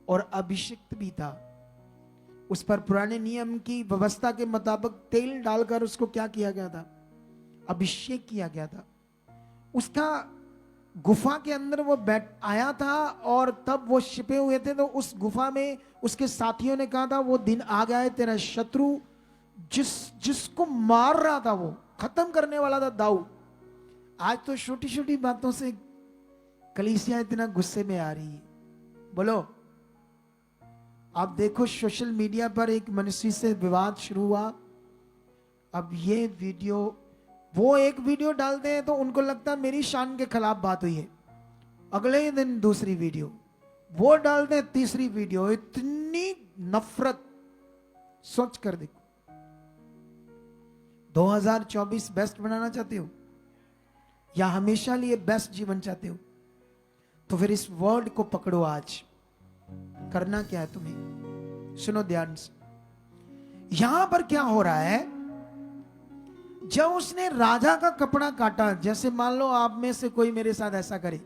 और अभिषिक्त भी था। उस पर पुराने नियम की व्यवस्था के मुताबिक तेल डालकर उसको क्या किया गया था? अभिषेक किया गया था। उसका गुफा के अंदर वो बैठ आया था, और तब वो छिपे हुए थे। तो उस गुफा में उसके साथियों ने कहा था, वो दिन आ गया है, तेरा शत्रु जिसको मार रहा था, वो खत्म करने वाला था, दाऊद। आज तो छोटी छोटी बातों से कलीसिया इतना गुस्से में आ रही है। बोलो, आप देखो सोशल मीडिया पर एक मनुष्य से विवाद शुरू हुआ। अब ये वीडियो, वो एक वीडियो डालते हैं तो उनको लगता है मेरी शान के खिलाफ बात हुई है। अगले ही दिन दूसरी वीडियो वो डालते हैं, तीसरी वीडियो। इतनी नफरत। सोच कर देखो, 2024 बेस्ट बनाना चाहते हो या हमेशा लिए बेस्ट जीवन चाहते हो? तो फिर इस वर्ड को पकड़ो। आज करना क्या है तुम्हें? सुनो ध्यान से। यहां पर क्या हो रहा है, जब उसने राजा का कपड़ा काटा, जैसे मान लो आप में से कोई मेरे साथ ऐसा करे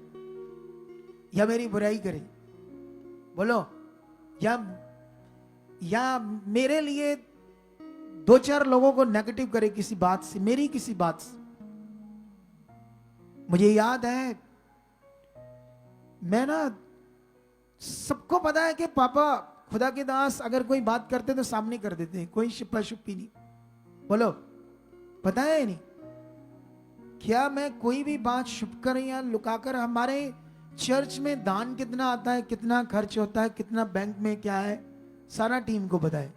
या मेरी बुराई करे, बोलो, या मेरे लिए 2-4 लोगों को नेगेटिव करे किसी बात से, मेरी किसी बात से। मुझे याद है, मैं ना, सबको पता है कि पापा खुदा के दास अगर कोई बात करते तो सामने कर देते हैं, कोई छिपा छुपी नहीं। बोलो, पता है नहीं क्या? मैं कोई भी बात छुप कर या लुकाकर, हमारे चर्च में दान कितना आता है, कितना खर्च होता है, कितना बैंक में क्या है, सारा टीम को पता है।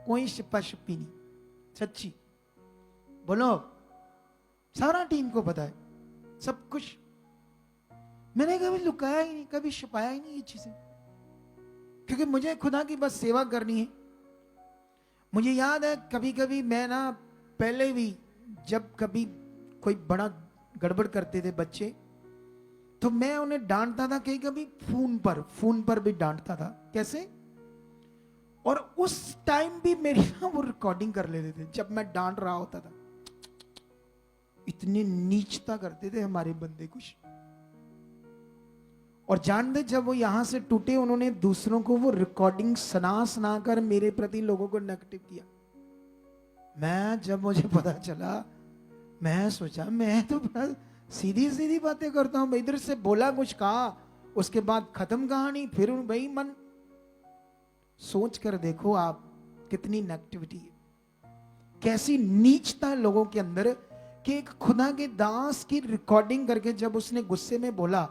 कोई छिपा छुपी नहीं। सच्ची बोलो, सारा टीम को पता है सब कुछ। मैंने कभी लुकाया ही नहीं, कभी छुपाया ही नहीं ये चीजें, क्योंकि मुझे खुदा की बस सेवा करनी है। मुझे याद है कभी कभी मैं ना, पहले भी जब कभी कोई बड़ा गड़बड़ करते थे बच्चे, तो मैं उन्हें डांटता था। कहीं कभी फोन पर भी डांटता था। कैसे? और उस टाइम भी मेरी ना वो रिकॉर्डिंग कर लेते थे जब मैं डांट रहा होता था। इतनी नीचता करते थे हमारे बंदे कुछ। और जानते जब वो यहां से टूटे, उन्होंने दूसरों को वो रिकॉर्डिंग सुना सुना कर मेरे प्रति लोगों को नेगेटिव किया। मैं जब मुझे पता चला, मैं सोचा मैं तो सीधी सीधी बातें करता हूं, इधर से बोला कुछ कहा, उसके बाद खत्म कहानी, फिर वही मन। सोच कर देखो आप कितनी नेगेटिविटी है, कैसी नीचता है लोगों के अंदर कि एक खुदा के दास की रिकॉर्डिंग करके जब उसने गुस्से में बोला,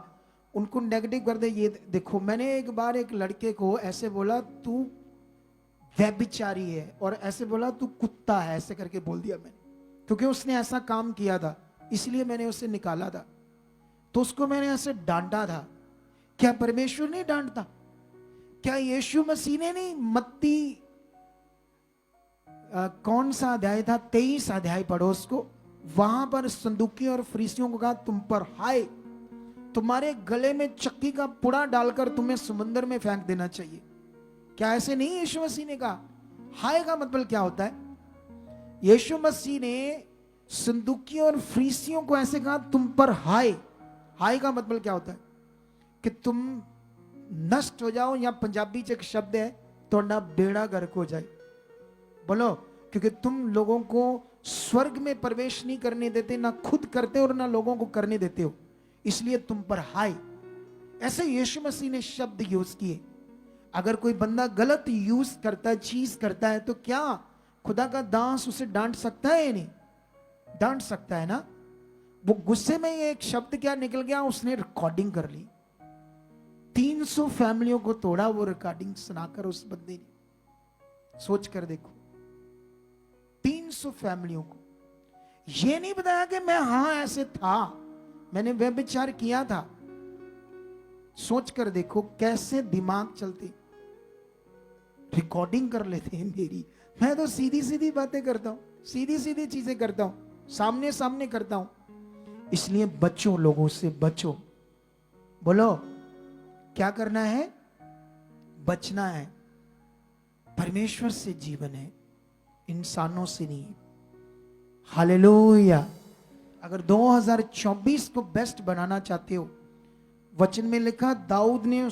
उनको नेगेटिव कर दे। ये देखो, मैंने एक बार एक लड़के को ऐसे बोला तू व्यभिचारी है, और ऐसे बोला तू कुत्ता है, ऐसे करके बोल दिया मैंने, क्योंकि उसने ऐसा काम किया था, इसलिए मैंने उसे निकाला था। तो उसको मैंने ऐसे डांटा था। क्या परमेश्वर नहीं डांटता? क्या यीशु मसीह ने नहीं? मत्ती कौन सा अध्याय था, 23 अध्याय पढ़ो उसको, वहां पर संदूकी और फरीसियों को कहा तुम पर हाय, तुम्हारे गले में चक्की का पुड़ा डालकर तुम्हें समुद्र में फेंक देना चाहिए। क्या ऐसे नहीं यीशु मसीह ने कहा? हाय का मतलब क्या होता है? यीशु मसीह ने संदूकी और फरीसियों को ऐसे कहा तुम पर हाय। हाय का मतलब क्या होता है? कि तुम नष्ट हो जाओ, या पंजाबी च एक शब्द है तोड़ा बेड़ा गर्क हो जाए। बोलो, क्योंकि तुम लोगों को स्वर्ग में प्रवेश नहीं करने देते, ना खुद करते और ना लोगों को करने देते हो, इसलिए तुम पर हाय। ऐसे यीशु मसीह ने शब्द यूज किए। अगर कोई बंदा गलत यूज करता है, चीज करता है, तो क्या खुदा का दास उसे डांट सकता है? नहीं डांट सकता है ना। वो गुस्से में ये एक शब्द क्या निकल गया, उसने रिकॉर्डिंग कर ली। 300 फैमिलियों को तोड़ा वो रिकॉर्डिंग सुनाकर उस बंदे ने। सोच कर देखो, 300 फैमिलियों को। ये नहीं बताया कि मैं हाँ ऐसे था, मैंने व्यभिचार किया था। सोच कर देखो कैसे दिमाग चलते, रिकॉर्डिंग कर लेते हैं मेरी। मैं तो सीधी सीधी बातें करता हूं, सीधी सीधी चीजें करता हूं, सामने सामने करता हूं। इसलिए बचो, लोगों से बचो। बोलो, क्या करना है? बचना है। परमेश्वर से जीवन है, इंसानों से नहीं। हालेलुया। अगर 2024 को बेस्ट बनाना चाहते हो, वचन में लिखा दाऊद ने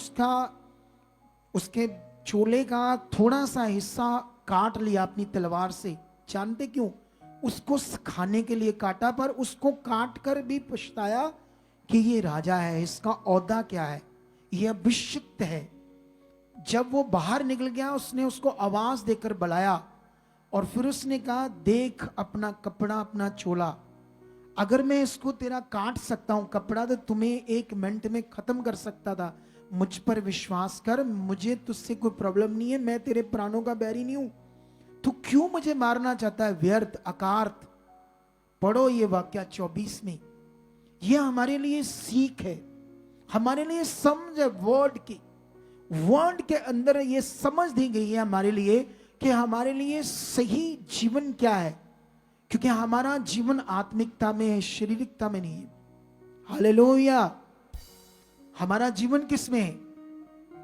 उसके चोले का थोड़ा सा हिस्सा काट लिया अपनी तलवार से। जानते क्यों? उसको सिखाने के लिए काटा, पर उसको काट कर भी पछताया कि ये राजा है, इसका औहदा क्या है, ये अभिषिक्त है। जब वो बाहर निकल गया, उसने उसको आवाज देकर बुलाया और फिर उसने कहा देख अपना कपड़ा, अपना चोला, अगर मैं इसको तेरा काट सकता हूं कपड़ा, तो तुम्हें 1 मिनट में खत्म कर सकता था। मुझ पर विश्वास कर, मुझे तुझसे कोई प्रॉब्लम नहीं है, मैं तेरे प्राणों का बैरी नहीं हूं। तू क्यों मुझे मारना चाहता है? व्यर्थ, अकार्थ। पढ़ो ये वाक्य 24 में। यह हमारे लिए सीख है, हमारे लिए समझ है। वर्ड के अंदर ये समझ दी गई है हमारे लिए कि हमारे लिए सही जीवन क्या है, क्योंकि हमारा जीवन आत्मिकता में है, शारीरिकता में नहीं है। हालेलुया। हमारा जीवन किसमें है?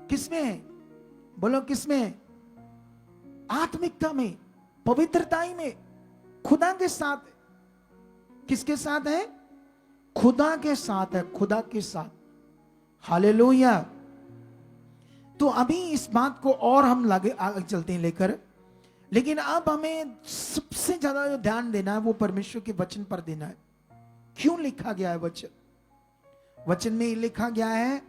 किसमें है? बोलो किसमें है? आत्मिकता में, पवित्रताई में, खुदा के साथ। किसके साथ है? खुदा के साथ है, खुदा के साथ। हालेलुया। तो अभी इस बात को और हम आगे चलते हैं लेकर, लेकिन अब हमें सबसे ज्यादा जो ध्यान देना है वो परमेश्वर के वचन पर देना है। क्यों लिखा गया है वचन? वचन में लिखा गया है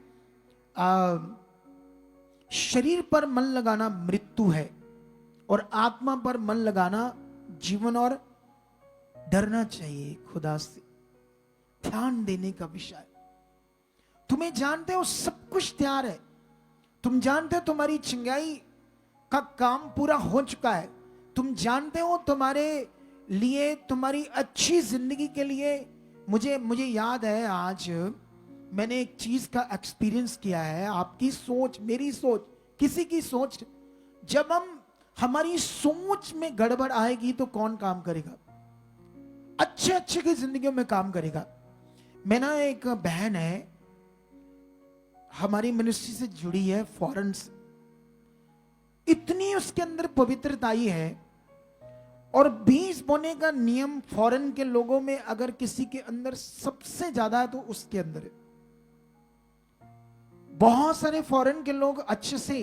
शरीर पर मन लगाना मृत्यु है और आत्मा पर मन लगाना जीवन, और डरना चाहिए खुदा से, ध्यान देने का विषय। तुम्हें जानते हो सब कुछ तैयार है, तुम जानते हो तुम्हारी चिंगाई का काम पूरा हो चुका है, तुम जानते हो तुम्हारे लिए, तुम्हारी अच्छी जिंदगी के लिए। मुझे याद है, आज मैंने एक चीज का एक्सपीरियंस किया है। आपकी सोच, मेरी सोच, किसी की सोच, जब हमारी सोच में गड़बड़ आएगी तो कौन काम करेगा? अच्छे अच्छे की जिंदगियों में काम करेगा। मेरा एक बहन है, हमारी मिनिस्ट्री से जुड़ी है, फॉरेन से। इतनी उसके अंदर पवित्रताई है, और 20 बोने का नियम फॉरेन के लोगों में अगर किसी के अंदर सबसे ज्यादा है तो उसके अंदर है। बहुत सारे फॉरेन के लोग अच्छे से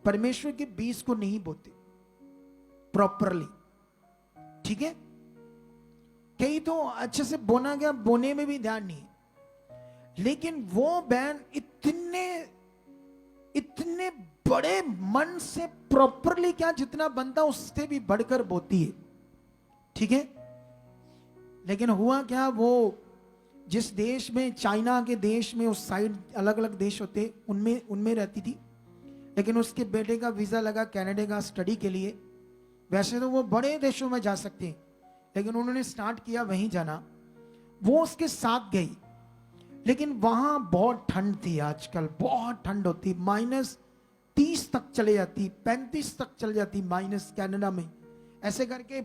परमेश्वर के बीज को नहीं बोते प्रॉपरली, ठीक है। कई तो अच्छे से बोना गया, बोने में भी ध्यान नहीं, लेकिन वो बहन इतने बड़े मन से प्रॉपरली क्या जितना बनता उससे भी बढ़कर बोती है, ठीक है। लेकिन हुआ क्या, वो जिस देश में, चाइना के देश में, उस साइड अलग अलग देश होते, उनमें रहती थी, लेकिन उसके बेटे का वीजा लगा कनाडा का स्टडी के लिए। वैसे तो वो बड़े देशों में जा सकते हैं, लेकिन उन्होंने स्टार्ट किया वहीं जाना। वो उसके साथ गई, लेकिन वहां बहुत ठंड थी, आजकल बहुत ठंड होती, -30 तक चले जाती, 35 तक चल जाती माइनस कनाडा में। ऐसे करके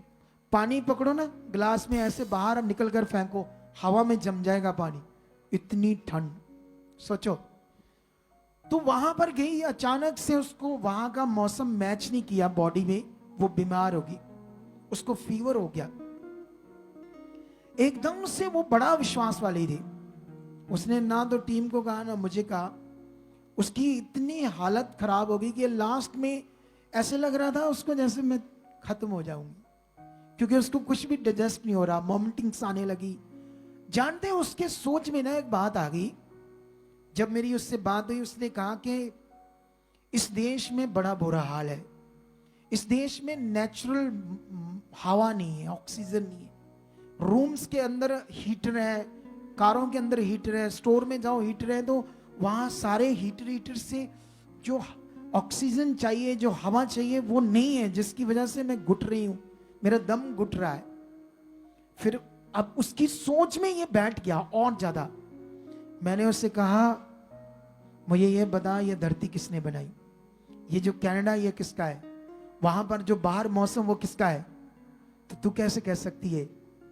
पानी पकड़ो ना गिलास में, ऐसे बाहर निकल कर फेंको, हवा में जम जाएगा पानी, इतनी ठंड, सोचो। तो वहां पर गई, अचानक से उसको वहां का मौसम मैच नहीं किया बॉडी में, वो बीमार होगी, उसको फीवर हो गया। एकदम से वो बड़ा विश्वास वाली थी, उसने ना तो टीम को कहा ना मुझे कहा। उसकी इतनी हालत खराब हो गई कि लास्ट में ऐसे लग रहा था उसको जैसे मैं खत्म हो जाऊंगी, क्योंकि उसको कुछ भी डाइजेस्ट नहीं हो रहा, वॉमिटिंग्स आने लगी। जानते हैं उसके सोच में ना एक बात आ गई, जब मेरी उससे बात हुई, उसने कहा कि इस देश में बड़ा बुरा हाल है, इस देश में नेचुरल हवा नहीं है, ऑक्सीजन नहीं है, रूम्स के अंदर हीटर है, कारों के अंदर हीटर है, स्टोर में जाओ हीटर है, तो वहां सारे हीटर से जो ऑक्सीजन चाहिए, जो हवा चाहिए, वो नहीं है, जिसकी वजह से मैं घुट रही हूं, मेरा दम घुट रहा है। फिर अब उसकी सोच में ये बैठ गया और ज्यादा। मैंने उससे कहा मुझे ये बता, ये धरती किसने बनाई, ये जो कनाडा ये किसका है, वहां पर जो बाहर मौसम वो किसका है, तो तू कैसे कह सकती है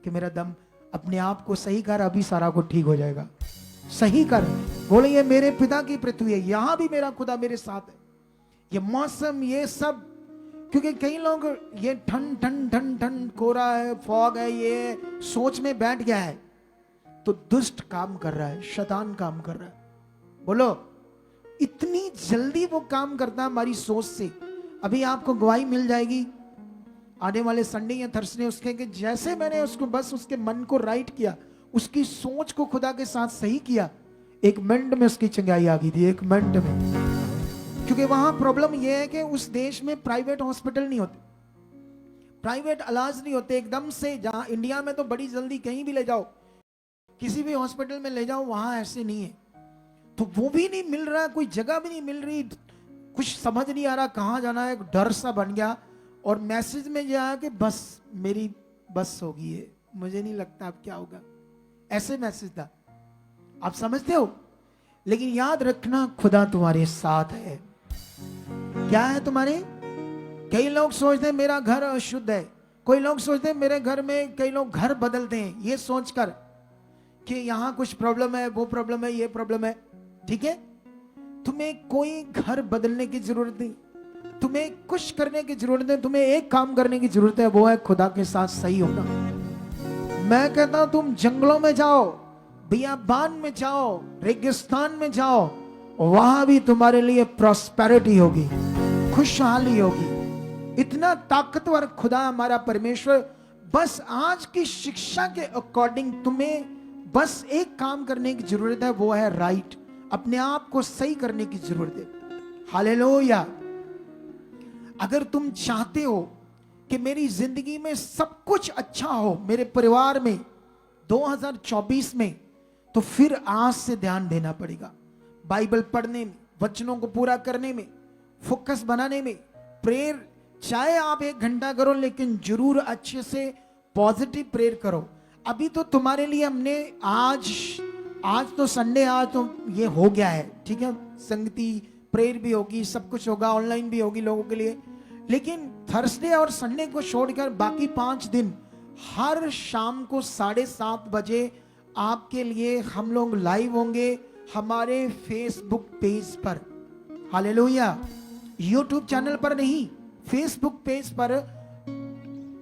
कि मेरा दम, अपने आप को सही कर, अभी सारा कुछ ठीक हो जाएगा, सही कर। बोले ये मेरे पिता की पृथ्वी है, यहां भी मेरा खुदा मेरे साथ है, ये मौसम ये सब, क्योंकि कई लोग ये ठंड ठंड ठंड ठंड कोहरा है, फॉग है, ये सोच में बैठ गया है, तो दुष्ट काम कर रहा है, शैतान काम कर रहा है। बोलो इतनी जल्दी वो काम करता है हमारी सोच से। अभी आपको गवाही मिल जाएगी आने वाले संडे या थर्सडे उसके, कि जैसे मैंने उसको बस उसके मन को राइट किया, उसकी सोच को खुदा के साथ सही किया, 1 मिनट में उसकी चंगाई आ गई थी, 1 मिनट में। क्योंकि वहां प्रॉब्लम यह है कि उस देश में प्राइवेट हॉस्पिटल नहीं होते, प्राइवेट इलाज नहीं होते एकदम से। जहां इंडिया में तो बड़ी जल्दी कहीं भी ले जाओ, किसी भी हॉस्पिटल में ले जाओ, वहां ऐसे नहीं है। तो वो भी नहीं मिल रहा, कोई जगह भी नहीं मिल रही, कुछ समझ नहीं आ रहा कहां जाना है, डर सा बन गया। और मैसेज में यह आया कि बस मेरी बस हो गई है, मुझे नहीं लगता अब क्या होगा, ऐसे मैसेज था, आप समझते हो। लेकिन याद रखना खुदा तुम्हारे साथ है। क्या है तुम्हारे? कई लोग सोचते हैं मेरा घर अशुद्ध है, कोई लोग सोचते हैं मेरे घर में, कई लोग घर बदलते हैं ये सोचकर कि यहां कुछ प्रॉब्लम है, वो प्रॉब्लम है, ये प्रॉब्लम है, ठीक है। तुम्हें कोई घर बदलने की जरूरत नहीं, तुम्हें कुछ करने की जरूरत नहीं, तुम्हें एक काम करने की जरूरत है, वो है खुदा के साथ सही होना। मैं कहता हूं तुम जंगलों में जाओ, बियाबान में जाओ, रेगिस्तान में जाओ, वहां भी तुम्हारे लिए प्रॉस्पेरिटी होगी, खुशहाली होगी। इतना ताकतवर खुदा हमारा परमेश्वर। बस आज की शिक्षा के अकॉर्डिंग तुम्हें बस एक काम करने की जरूरत है, वो है राइट, अपने आप को सही करने की जरूरत है। हालेलुया। अगर तुम चाहते हो कि मेरी जिंदगी में सब कुछ अच्छा हो, मेरे परिवार में 2024 में, तो फिर आज से ध्यान देना पड़ेगा बाइबल पढ़ने में, वचनों को पूरा करने में, फोकस बनाने में, प्रेयर चाहे आप 1 घंटा करो, लेकिन जरूर अच्छे से पॉजिटिव प्रेयर करो। अभी तो तुम्हारे लिए हमने आज तो संडे, आज तो ये हो गया है, ठीक है, संगति प्रेयर भी होगी, सब कुछ होगा, ऑनलाइन भी होगी लोगों के लिए। लेकिन थर्सडे और संडे को छोड़कर बाकी 5 दिन हर शाम को 7:30 बजे आपके लिए हम लोग लाइव होंगे हमारे फेसबुक पेज पर। हालेलुया। यूट्यूब चैनल पर नहीं, फेसबुक पेज पर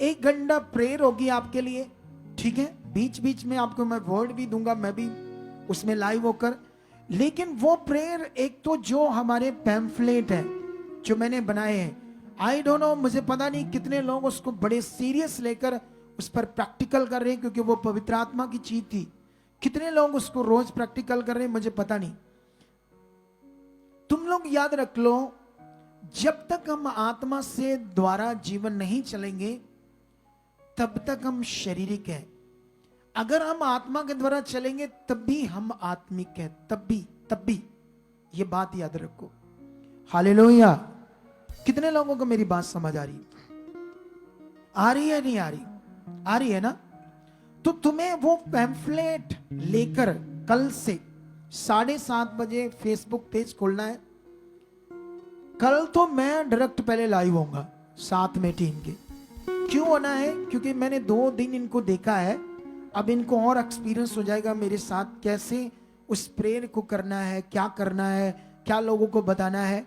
1 घंटा प्रेयर होगी आपके लिए, ठीक है। बीच बीच में आपको मैं वर्ड भी दूंगा, मैं भी उसमें लाइव होकर। लेकिन वो प्रेयर, एक तो जो हमारे पैम्फलेट है जो मैंने बनाए हैं, आई डोंट नो, मुझे पता नहीं कितने लोग उसको बड़े सीरियस लेकर उस पर प्रैक्टिकल कर रहे हैं, क्योंकि वो पवित्र आत्मा की चीज थी। कितने लोग उसको रोज प्रैक्टिकल कर रहे हैं मुझे पता नहीं। तुम लोग याद रख लो, जब तक हम आत्मा से द्वारा जीवन नहीं चलेंगे तब तक हम शारीरिक हैं। अगर हम आत्मा के द्वारा चलेंगे तब भी हम आत्मिक हैं, तब भी ये बात याद रखो। हालेलुया। कितने लोगों को मेरी बात समझ आ रही है? आ रही है नहीं आ रही? आ रही है ना? तो तुम्हें वो पैम्फलेट लेकर कल से 7:30 बजे फेसबुक पेज खोलना है। कल तो मैं डायरेक्ट पहले लाइव होऊंगा साथ में टीम के। क्यों होना है? क्योंकि मैंने 2 दिन इनको देखा है, अब इनको और एक्सपीरियंस हो जाएगा मेरे साथ, कैसे उस प्रेयर को करना है, क्या करना है, क्या लोगों को बताना है।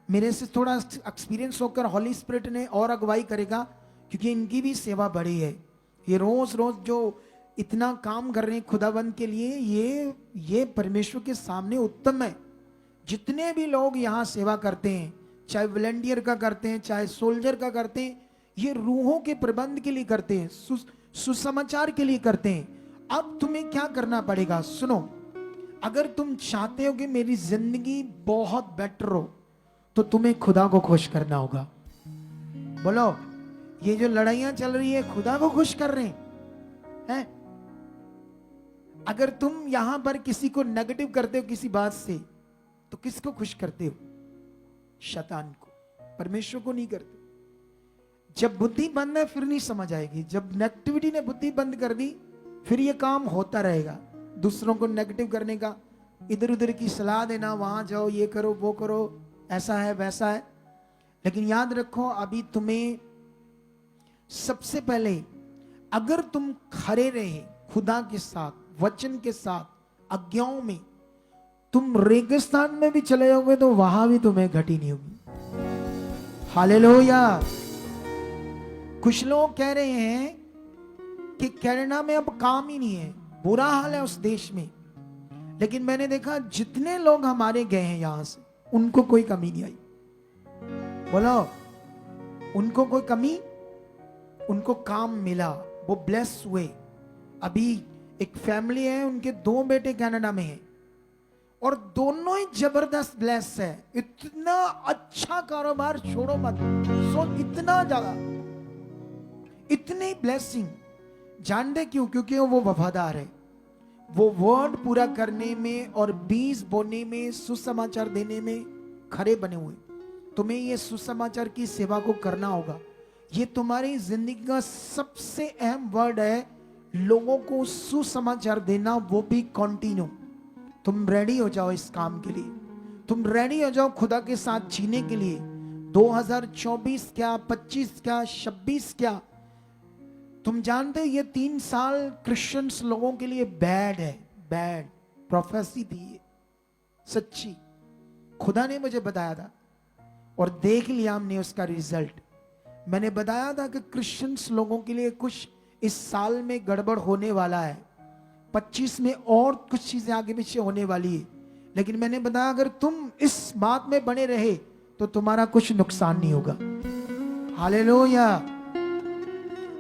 मेरे से थोड़ा एक्सपीरियंस होकर हॉली स्पिरिट ने और अगुवाई करेगा, क्योंकि इनकी भी सेवा बड़ी है। ये रोज रोज जो इतना काम कर रहे हैं खुदाबंद के लिए, ये परमेश्वर के सामने उत्तम है। जितने भी लोग यहाँ सेवा करते हैं, चाहे वॉलंटियर का करते हैं, चाहे सोल्जर का करते हैं, ये रूहों के प्रबंध के लिए करते हैं, सुसमाचार के लिए करते हैं। अब तुम्हें क्या करना पड़ेगा? सुनो, अगर तुम चाहते हो कि मेरी जिंदगी बहुत बेटर हो, तो तुम्हें खुदा को खुश करना होगा। बोलो, ये जो लड़ाइयां चल रही है खुदा को खुश कर रहे हैं? अगर तुम यहां पर किसी को नेगेटिव करते हो किसी बात से, तो किसको खुश करते हो? शैतान को, परमेश्वर को नहीं करते। जब बुद्धि बंद है फिर नहीं समझ आएगी। जब नेगेटिविटी ने बुद्धि बंद कर दी, फिर ये काम होता रहेगा, दूसरों को नेगेटिव करने का, इधर उधर की सलाह देना, वहां जाओ, ये करो, वो करो, ऐसा है वैसा है। लेकिन याद रखो, अभी तुम्हें सबसे पहले, अगर तुम खड़े रहे खुदा के साथ, वचन के साथ, आज्ञाओं में, तुम रेगिस्तान में भी चले जाओगे तो वहां भी तुम्हें घटी नहीं होगी। हालेलुया। कुछ लोग कह रहे हैं कि कनाडा में अब काम ही नहीं है, बुरा हाल है उस देश में। लेकिन मैंने देखा जितने लोग हमारे गए हैं यहां से, उनको कोई कमी नहीं आई। बोलो, उनको कोई कमी, उनको काम मिला, वो ब्लेस हुए। अभी एक फैमिली है, उनके 2 बेटे कनाडा में हैं और दोनों ही जबरदस्त ब्लेस है। इतना अच्छा कारोबार छोड़ो मत, इतना ज्यादा, इतनी ब्लेसिंग। जानते क्यों? क्योंकि वो वफादार है। वो वर्ड पूरा करने में और बीज बोने में, सुसमाचार देने में खड़े बने हुए। तुम्हें ये सुसमाचार की सेवा को करना होगा। ये तुम्हारी जिंदगी का सबसे अहम वर्ड है, लोगों को सुसमाचार देना, वो भी कंटिन्यू। तुम रेडी हो जाओ इस काम के लिए, तुम रेडी हो जाओ खुदा के साथ जीने के लिए। 2024 क्या, 25 क्या, 26 क्या, तुम जानते हो ये 3 साल क्रिश्चियंस लोगों के लिए बैड है। बैड प्रोफेसी थी ये, सच्ची। खुदा ने मुझे बताया था और देख लिया हमने उसका रिजल्ट। मैंने बताया था कि क्रिश्चियंस लोगों के लिए कुछ इस साल में गड़बड़ होने वाला है, 25 में और कुछ चीजें आगे पीछे होने वाली है। लेकिन मैंने बताया अगर तुम इस बात में बने रहे तो तुम्हारा कुछ नुकसान नहीं होगा। हालेलुया।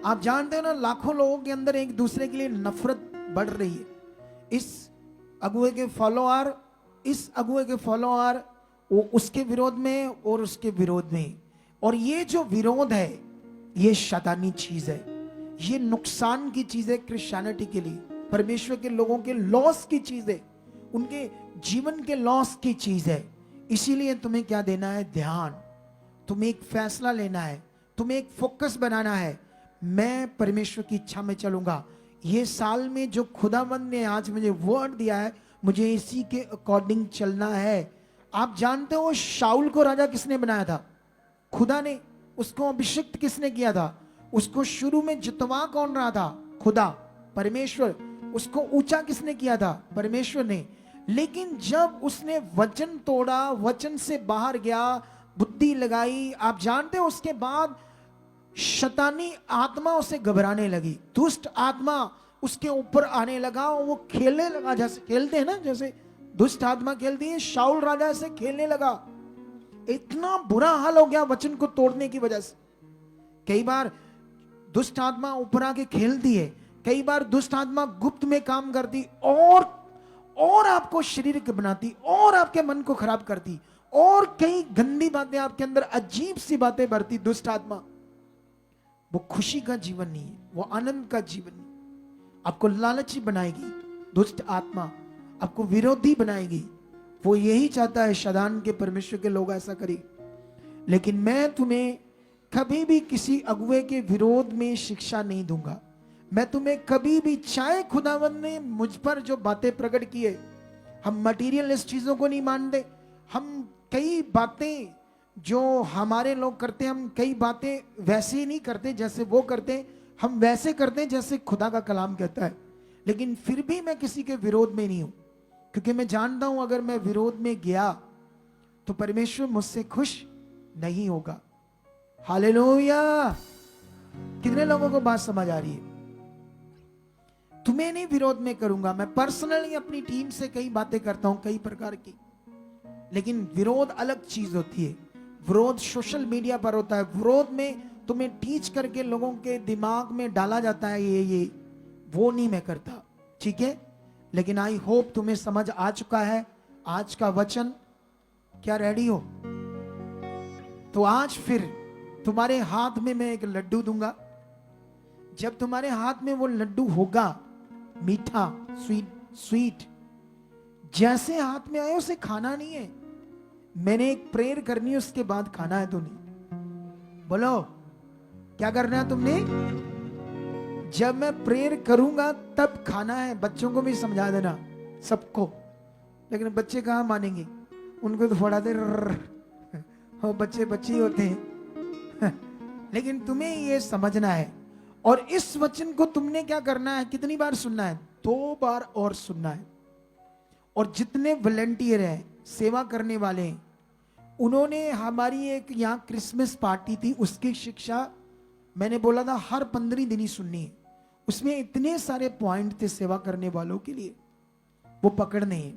आप जानते हो ना, लाखों लोगों के अंदर एक दूसरे के लिए नफरत बढ़ रही है। इस अगुए के फॉलोअर, इस अगुए के फॉलोअर, वो उसके विरोध में और उसके विरोध में। और ये जो विरोध है ये शैतानी चीज है, ये नुकसान की चीज है क्रिश्चियनिटी के लिए, परमेश्वर के लोगों के लॉस की चीज है, उनके जीवन के लॉस की चीज है। इसीलिए तुम्हें क्या देना है? ध्यान। तुम्हें एक फैसला लेना है, तुम्हें एक फोकस बनाना है। मैं परमेश्वर की इच्छा में चलूंगा। ये साल में जो खुदावंद ने आज मुझे वर्ड दिया है, मुझे इसी के अकॉर्डिंग चलना है। आप जानते हो शाऊल को राजा किसने बनाया था? खुदा ने। उसको अभिषिक्त किसने किया था? उसको शुरू में जितवा कौन रहा था? खुदा, परमेश्वर। उसको ऊंचा किसने किया था? परमेश्वर ने। लेकिन जब उसने वचन तोड़ा, वचन से बाहर गया, बुद्धि लगाई, आप जानते हो उसके बाद शैतानी आत्मा उसे घबराने लगी, दुष्ट आत्मा उसके ऊपर आने लगा और वो खेलने लगा। जैसे खेलते हैं ना, जैसे दुष्ट आत्मा खेलती है। शाऊल राजा से खेलने लगा, इतना बुरा हाल हो गया वचन को तोड़ने की वजह से। कई बार दुष्ट आत्मा ऊपर आके खेलती है, कई बार दुष्ट आत्मा गुप्त में काम करती और आपको शरीर के बनाती और आपके मन को खराब करती और कई गंदी बातें आपके अंदर, अजीब सी बातें भरती। दुष्ट आत्मा वो खुशी का जीवन नहीं है, वो आनंद का जीवन नहीं, आपको लालची बनाएगी। दुष्ट आत्मा आपको विरोधी बनाएगी। वो यही चाहता है शैतान के, परमेश्वर के लोग ऐसा करें। लेकिन मैं तुम्हें कभी भी किसी अगुवे के विरोध में शिक्षा नहीं दूंगा। मैं तुम्हें कभी भी, चाहे खुदावंद ने मुझ पर जो बातें प्रकट की है, हम मटीरियलिस्ट चीजों को नहीं मानते। हम कई बातें जो हमारे लोग करते हैं, हम कई बातें वैसे ही नहीं करते जैसे वो करते, हम वैसे करते हैं जैसे खुदा का कलाम कहता है। लेकिन फिर भी मैं किसी के विरोध में नहीं हूं, क्योंकि मैं जानता हूं अगर मैं विरोध में गया तो परमेश्वर मुझसे खुश नहीं होगा। हालेलुया। कितने लोगों को बात समझ आ रही है? तुम्हें नहीं विरोध में करूंगा। मैं पर्सनली अपनी टीम से कई बातें करता हूं, कई प्रकार की, लेकिन विरोध अलग चीज होती है। विरोध सोशल मीडिया पर होता है। विरोध में तुम्हें टीच करके लोगों के दिमाग में डाला जाता है ये वो नहीं मैं करता, ठीक है। लेकिन आई होप तुम्हें समझ आ चुका है आज का वचन। क्या रेडी हो? तो आज फिर तुम्हारे हाथ में मैं एक लड्डू दूंगा। जब तुम्हारे हाथ में वो लड्डू होगा, मीठा स्वीट, जैसे हाथ में आए उसे खाना नहीं है। मैंने एक प्रेयर करनी है, उसके बाद खाना है तुमने। बोलो क्या करना है तुमने? जब मैं प्रेयर करूंगा तब खाना है। बच्चों को भी समझा देना, सबको। लेकिन बच्चे कहां मानेंगे, उनको तो फोड़ा दे। हो, बच्चे बच्चे ही होते हैं। लेकिन तुम्हें ये समझना है, और इस वचन को तुमने क्या करना है, कितनी बार सुनना है? 2 बार और सुनना है। और जितने वॉलंटियर हैं, सेवा करने वाले हैं, उन्होंने हमारी एक यहाँ क्रिसमस पार्टी थी, उसकी शिक्षा मैंने बोला था हर 15 दिन ही सुननी है। उसमें इतने सारे पॉइंट थे सेवा करने वालों के लिए, वो पकड़ने हैं।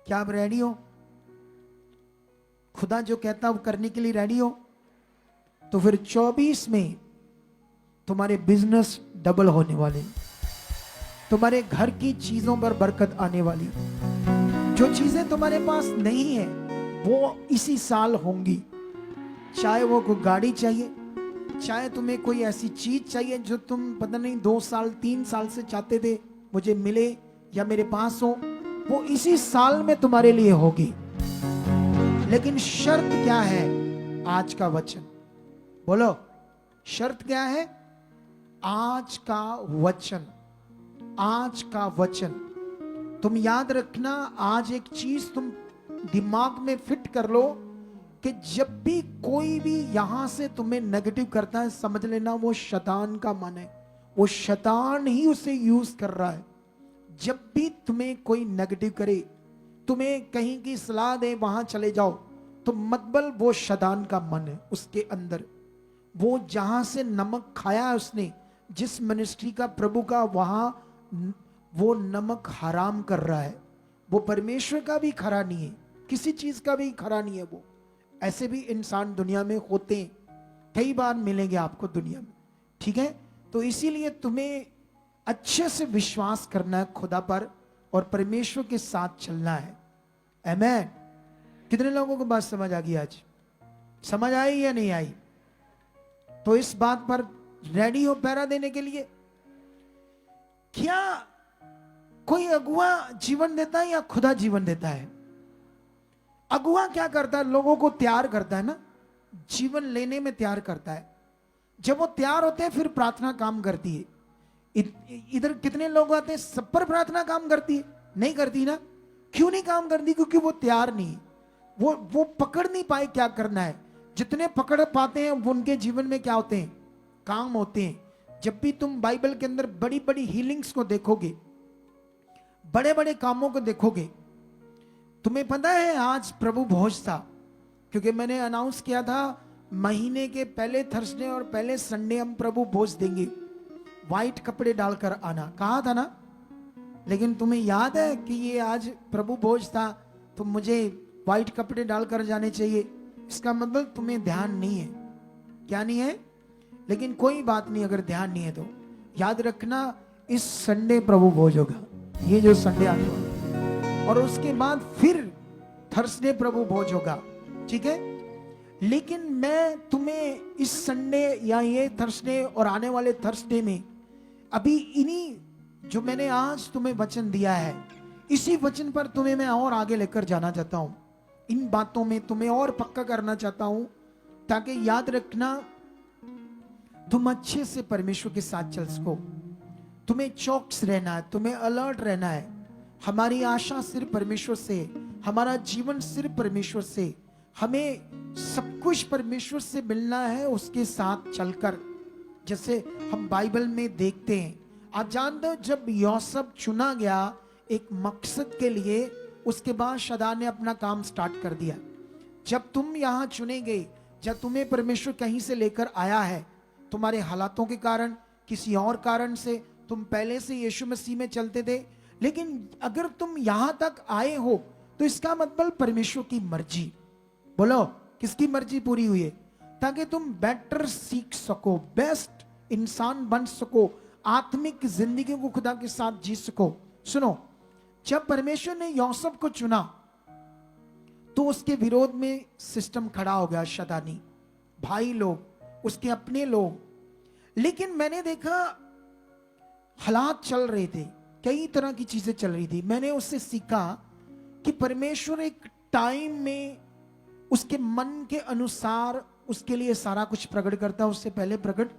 क्या आप रेडी हो? खुदा जो कहता वो करने के लिए रेडी हो? तो फिर 24 में तुम्हारे बिजनेस डबल होने वाले, तुम्हारे घर की चीजों पर बरकत आने वाली। जो चीजें तुम्हारे पास नहीं है वो इसी साल होंगी। चाहे वो कोई गाड़ी चाहिए, चाहे तुम्हें कोई ऐसी चीज चाहिए जो तुम पता नहीं 2 साल 3 साल से चाहते थे मुझे मिले या मेरे पास हो, वो इसी साल में तुम्हारे लिए होगी। लेकिन शर्त क्या है? आज का वचन बोलो, शर्त क्या है? आज का वचन। आज का वचन तुम याद रखना। आज एक चीज तुम दिमाग में फिट कर लो कि जब भी कोई भी यहां से तुम्हें नेगेटिव करता है, समझ लेना वो शैतान का मन है। वो शैतान ही उसे यूज कर रहा है। जब भी तुम्हें कोई नेगेटिव करे, तुम्हें कहीं की सलाह दे वहां चले जाओ, तो मतबल वो शैतान का मन है उसके अंदर। वो जहां से नमक खाया है उसने, जिस मिनिस्ट्री का, प्रभु का, वहां वो नमक हराम कर रहा है। वो परमेश्वर का भी खरा नहीं है, किसी चीज का भी खरा नहीं है वो। ऐसे भी इंसान दुनिया में होते हैं, कई बार मिलेंगे आपको दुनिया में, ठीक है। तो इसीलिए तुम्हें अच्छे से विश्वास करना है खुदा पर और परमेश्वर के साथ चलना है। आमीन। कितने लोगों को बात समझ आ गई? आज समझ आई या नहीं आई? तो इस बात पर रेडी हो पहरा देने के लिए? क्या कोई अगुआ जीवन देता है या खुदा जीवन देता है? अगुआ क्या करता है? लोगों को तैयार करता है ना, जीवन लेने में तैयार करता है। जब वो तैयार होते हैं फिर प्रार्थना काम करती है। इधर कितने लोग आते हैं, सब पर प्रार्थना काम करती है? नहीं करती ना। क्यों नहीं काम करती? क्योंकि वो तैयार नहीं, वो पकड़ नहीं पाए क्या करना है। जितने पकड़ पाते हैं वो उनके जीवन में क्या होते हैं? काम होते हैं। जब भी तुम बाइबल के अंदर बड़ी बड़ी हीलिंग्स को देखोगे, बड़े बड़े कामों को देखोगे, तुम्हें पता है आज प्रभु भोज था, क्योंकि मैंने अनाउंस किया था महीने के पहले थर्सडे और पहले संडे हम प्रभु भोज देंगे। व्हाइट कपड़े डालकर आना, कहा था ना? लेकिन तुम्हें याद है कि ये आज प्रभु भोज था तो मुझे व्हाइट कपड़े डालकर जाने चाहिए, इसका मतलब तुम्हें ध्यान नहीं है। क्या नहीं है? लेकिन कोई बात नहीं, अगर ध्यान नहीं है तो याद रखना इस संडे प्रभु भोज होगा, ये जो संडे आने वाला, और उसके बाद फिर थर्सडे प्रभु भोज होगा, ठीक है। लेकिन मैं तुम्हें इस संडे या ये थर्सडे और आने वाले थर्सडे में अभी इन्हीं जो मैंने आज तुम्हें वचन दिया है, इसी वचन पर तुम्हें मैं और आगे लेकर जाना चाहता हूं। इन बातों में तुम्हें और पक्का करना चाहता हूं, ताकि याद रखना तुम अच्छे से परमेश्वर के साथ चल सको। तुम्हें चौकस रहना है, तुम्हें अलर्ट रहना है। हमारी आशा सिर्फ परमेश्वर से, हमारा जीवन सिर्फ परमेश्वर से, हमें सब कुछ परमेश्वर से मिलना है, उसके साथ चलकर। जैसे हम बाइबल में देखते हैं, आप जानते हो जब यूसुफ चुना गया एक मकसद के लिए, उसके बाद शदा ने अपना काम स्टार्ट कर दिया। जब तुम यहां चुने गए, जब तुम्हें परमेश्वर कहीं से लेकर आया है, तुम्हारे हालातों के कारण, किसी और कारण से, तुम पहले से यीशु मसीह में चलते थे, लेकिन अगर तुम यहां तक आए हो तो इसका मतलब परमेश्वर की मर्जी, बोलो किसकी मर्जी पूरी हुई है? ताकि तुम बेटर सीख सको, बेस्ट इंसान बन सको, आत्मिक जिंदगी को खुदा के साथ जी सको। सुनो, जब परमेश्वर ने यूसुफ को चुना तो उसके विरोध में सिस्टम खड़ा हो गया, शदानी भाई लोग, उसके अपने लोग। लेकिन मैंने देखा हालात चल रहे थे, कई तरह की चीजें चल रही थी। मैंने उससे सीखा कि परमेश्वर एक टाइम में उसके मन के अनुसार उसके लिए सारा कुछ प्रकट करता है, उससे पहले प्रकट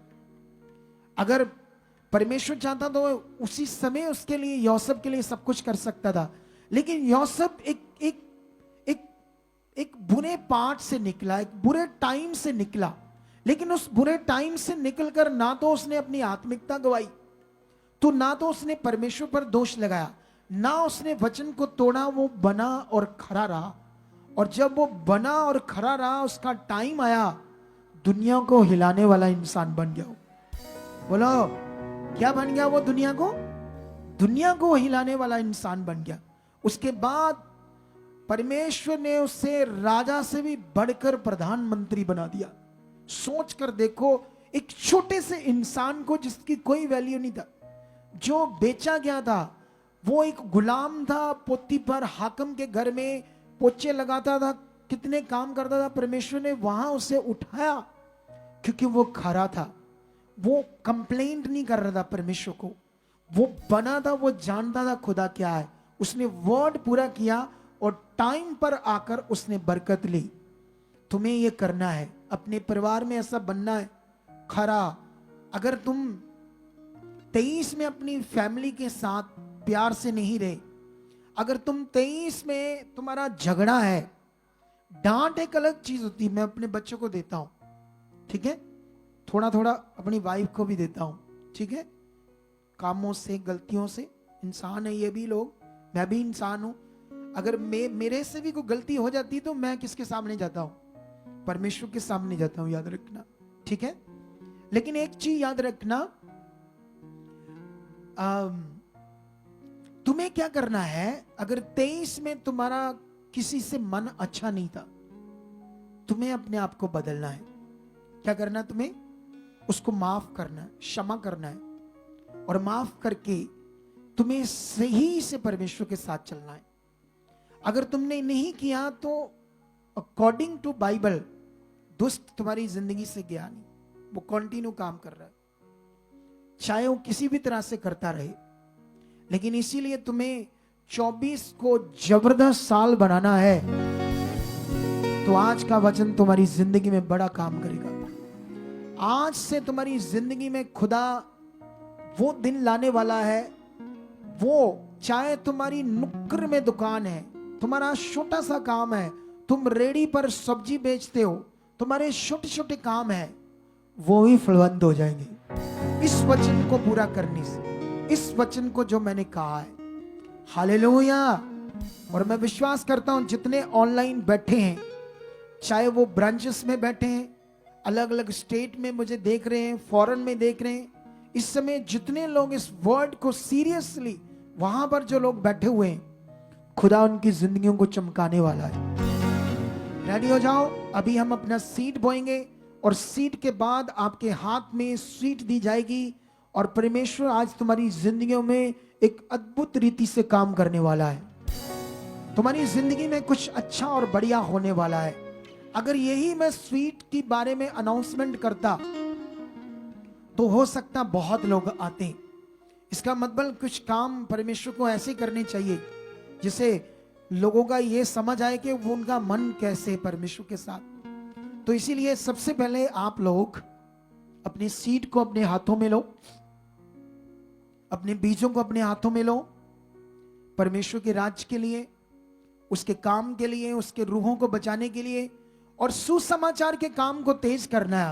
अगर परमेश्वर चाहता तो उसी समय उसके लिए, यूसुफ के लिए सब कुछ कर सकता था। लेकिन यूसुफ एक बुरे पार्ट से निकला, एक बुरे टाइम से निकला। लेकिन उस बुरे टाइम से निकलकर ना तो उसने अपनी आत्मिकता गवाई, तो ना तो उसने परमेश्वर पर दोष लगाया, ना उसने वचन को तोड़ा, वो बना और खड़ा रहा। और जब वो बना और खड़ा रहा, उसका टाइम आया, दुनिया को हिलाने वाला इंसान बन गया। बोलो क्या बन गया वो? दुनिया को हिलाने वाला इंसान बन गया। उसके बाद परमेश्वर ने उसे राजा से भी बढ़कर प्रधानमंत्री बना दिया। सोच कर देखो, एक छोटे से इंसान को जिसकी कोई वैल्यू नहीं था, जो बेचा गया था, वो एक गुलाम था, पोतीफर हाकिम के घर में पोचे लगाता था, कितने काम करता था, परमेश्वर ने वहां उसे उठाया क्योंकि वो खरा था। वो कंप्लेंट नहीं कर रहा था परमेश्वर को, वो बना था, वो जानता था खुदा क्या है। उसने वर्ड पूरा किया और टाइम पर आकर उसने बरकत ली। तुम्हें ये करना है, अपने परिवार में ऐसा बनना है खरा। अगर तुम 23 में अपनी फैमिली के साथ प्यार से नहीं रहे, अगर तुम 23 में तुम्हारा झगड़ा है, डांट एक अलग चीज होती है, मैं अपने बच्चों को देता हूं, ठीक है, थोड़ा थोड़ा अपनी वाइफ को भी देता हूं, ठीक है, कामों से, गलतियों से, इंसान है ये भी लोग, मैं भी इंसान हूं। अगर मेरे से भी कोई गलती हो जाती तो मैं किसके सामने जाता हूं? परमेश्वर के सामने जाता हूं, याद रखना, ठीक है। लेकिन एक चीज याद रखना, तुम्हें क्या करना है, अगर 23 में तुम्हारा किसी से मन अच्छा नहीं था, तुम्हें अपने आप को बदलना है। क्या करना? तुम्हें उसको माफ करना है, क्षमा करना है, और माफ करके तुम्हें सही से परमेश्वर के साथ चलना है। अगर तुमने नहीं किया तो अकॉर्डिंग टू बाइबल दुष्ट तुम्हारी जिंदगी से गया नहीं, वो कंटिन्यू काम कर रहा है, चाहे वो किसी भी तरह से करता रहे। लेकिन इसीलिए तुम्हें 24 को जबरदस्त साल बनाना है, तो आज का वचन तुम्हारी जिंदगी में बड़ा काम करेगा। आज से तुम्हारी जिंदगी में खुदा वो दिन लाने वाला है, वो चाहे तुम्हारी नुक्कड़ में दुकान है, तुम्हारा छोटा सा काम है, तुम रेडी पर सब्जी बेचते हो, तुम्हारे छोटे छोटे काम है, वो ही फलवंत हो जाएंगे इस वचन को पूरा करने से, इस वचन को जो मैंने कहा है। हालेलुया। और मैं विश्वास करता हूं जितने ऑनलाइन बैठे हैं, चाहे वो ब्रांचेस में बैठे हैं, अलग अलग स्टेट में मुझे देख रहे हैं, फॉरेन में देख रहे हैं, इस समय जितने लोग इस वर्ड को सीरियसली वहां पर जो लोग बैठे हुए हैं, खुदा उनकी जिंदगियों को चमकाने वाला है। रेडी हो जाओ, अभी हम अपना सीड बोएंगे और सीड के बाद आपके हाथ में सीड दी जाएगी और परमेश्वर आज तुम्हारी जिंदगियों में एक अद्भुत रीति से काम करने वाला है। तुम्हारी जिंदगी में कुछ अच्छा और बढ़िया होने वाला है। अगर यही मैं स्वीट के बारे में अनाउंसमेंट करता तो हो सकता बहुत लोग आते। इसका मतलब कुछ काम परमेश्वर को ऐसे करने चाहिए जिसे लोगों का ये समझ आए कि वो उनका मन कैसे परमेश्वर के साथ। तो इसीलिए सबसे पहले आप लोग अपने सीड को अपने हाथों में लो, अपने बीजों को अपने हाथों में लो, परमेश्वर के राज्य के लिए, उसके काम के लिए, उसके रूहों को बचाने के लिए और सुसमाचार के काम को तेज करना है।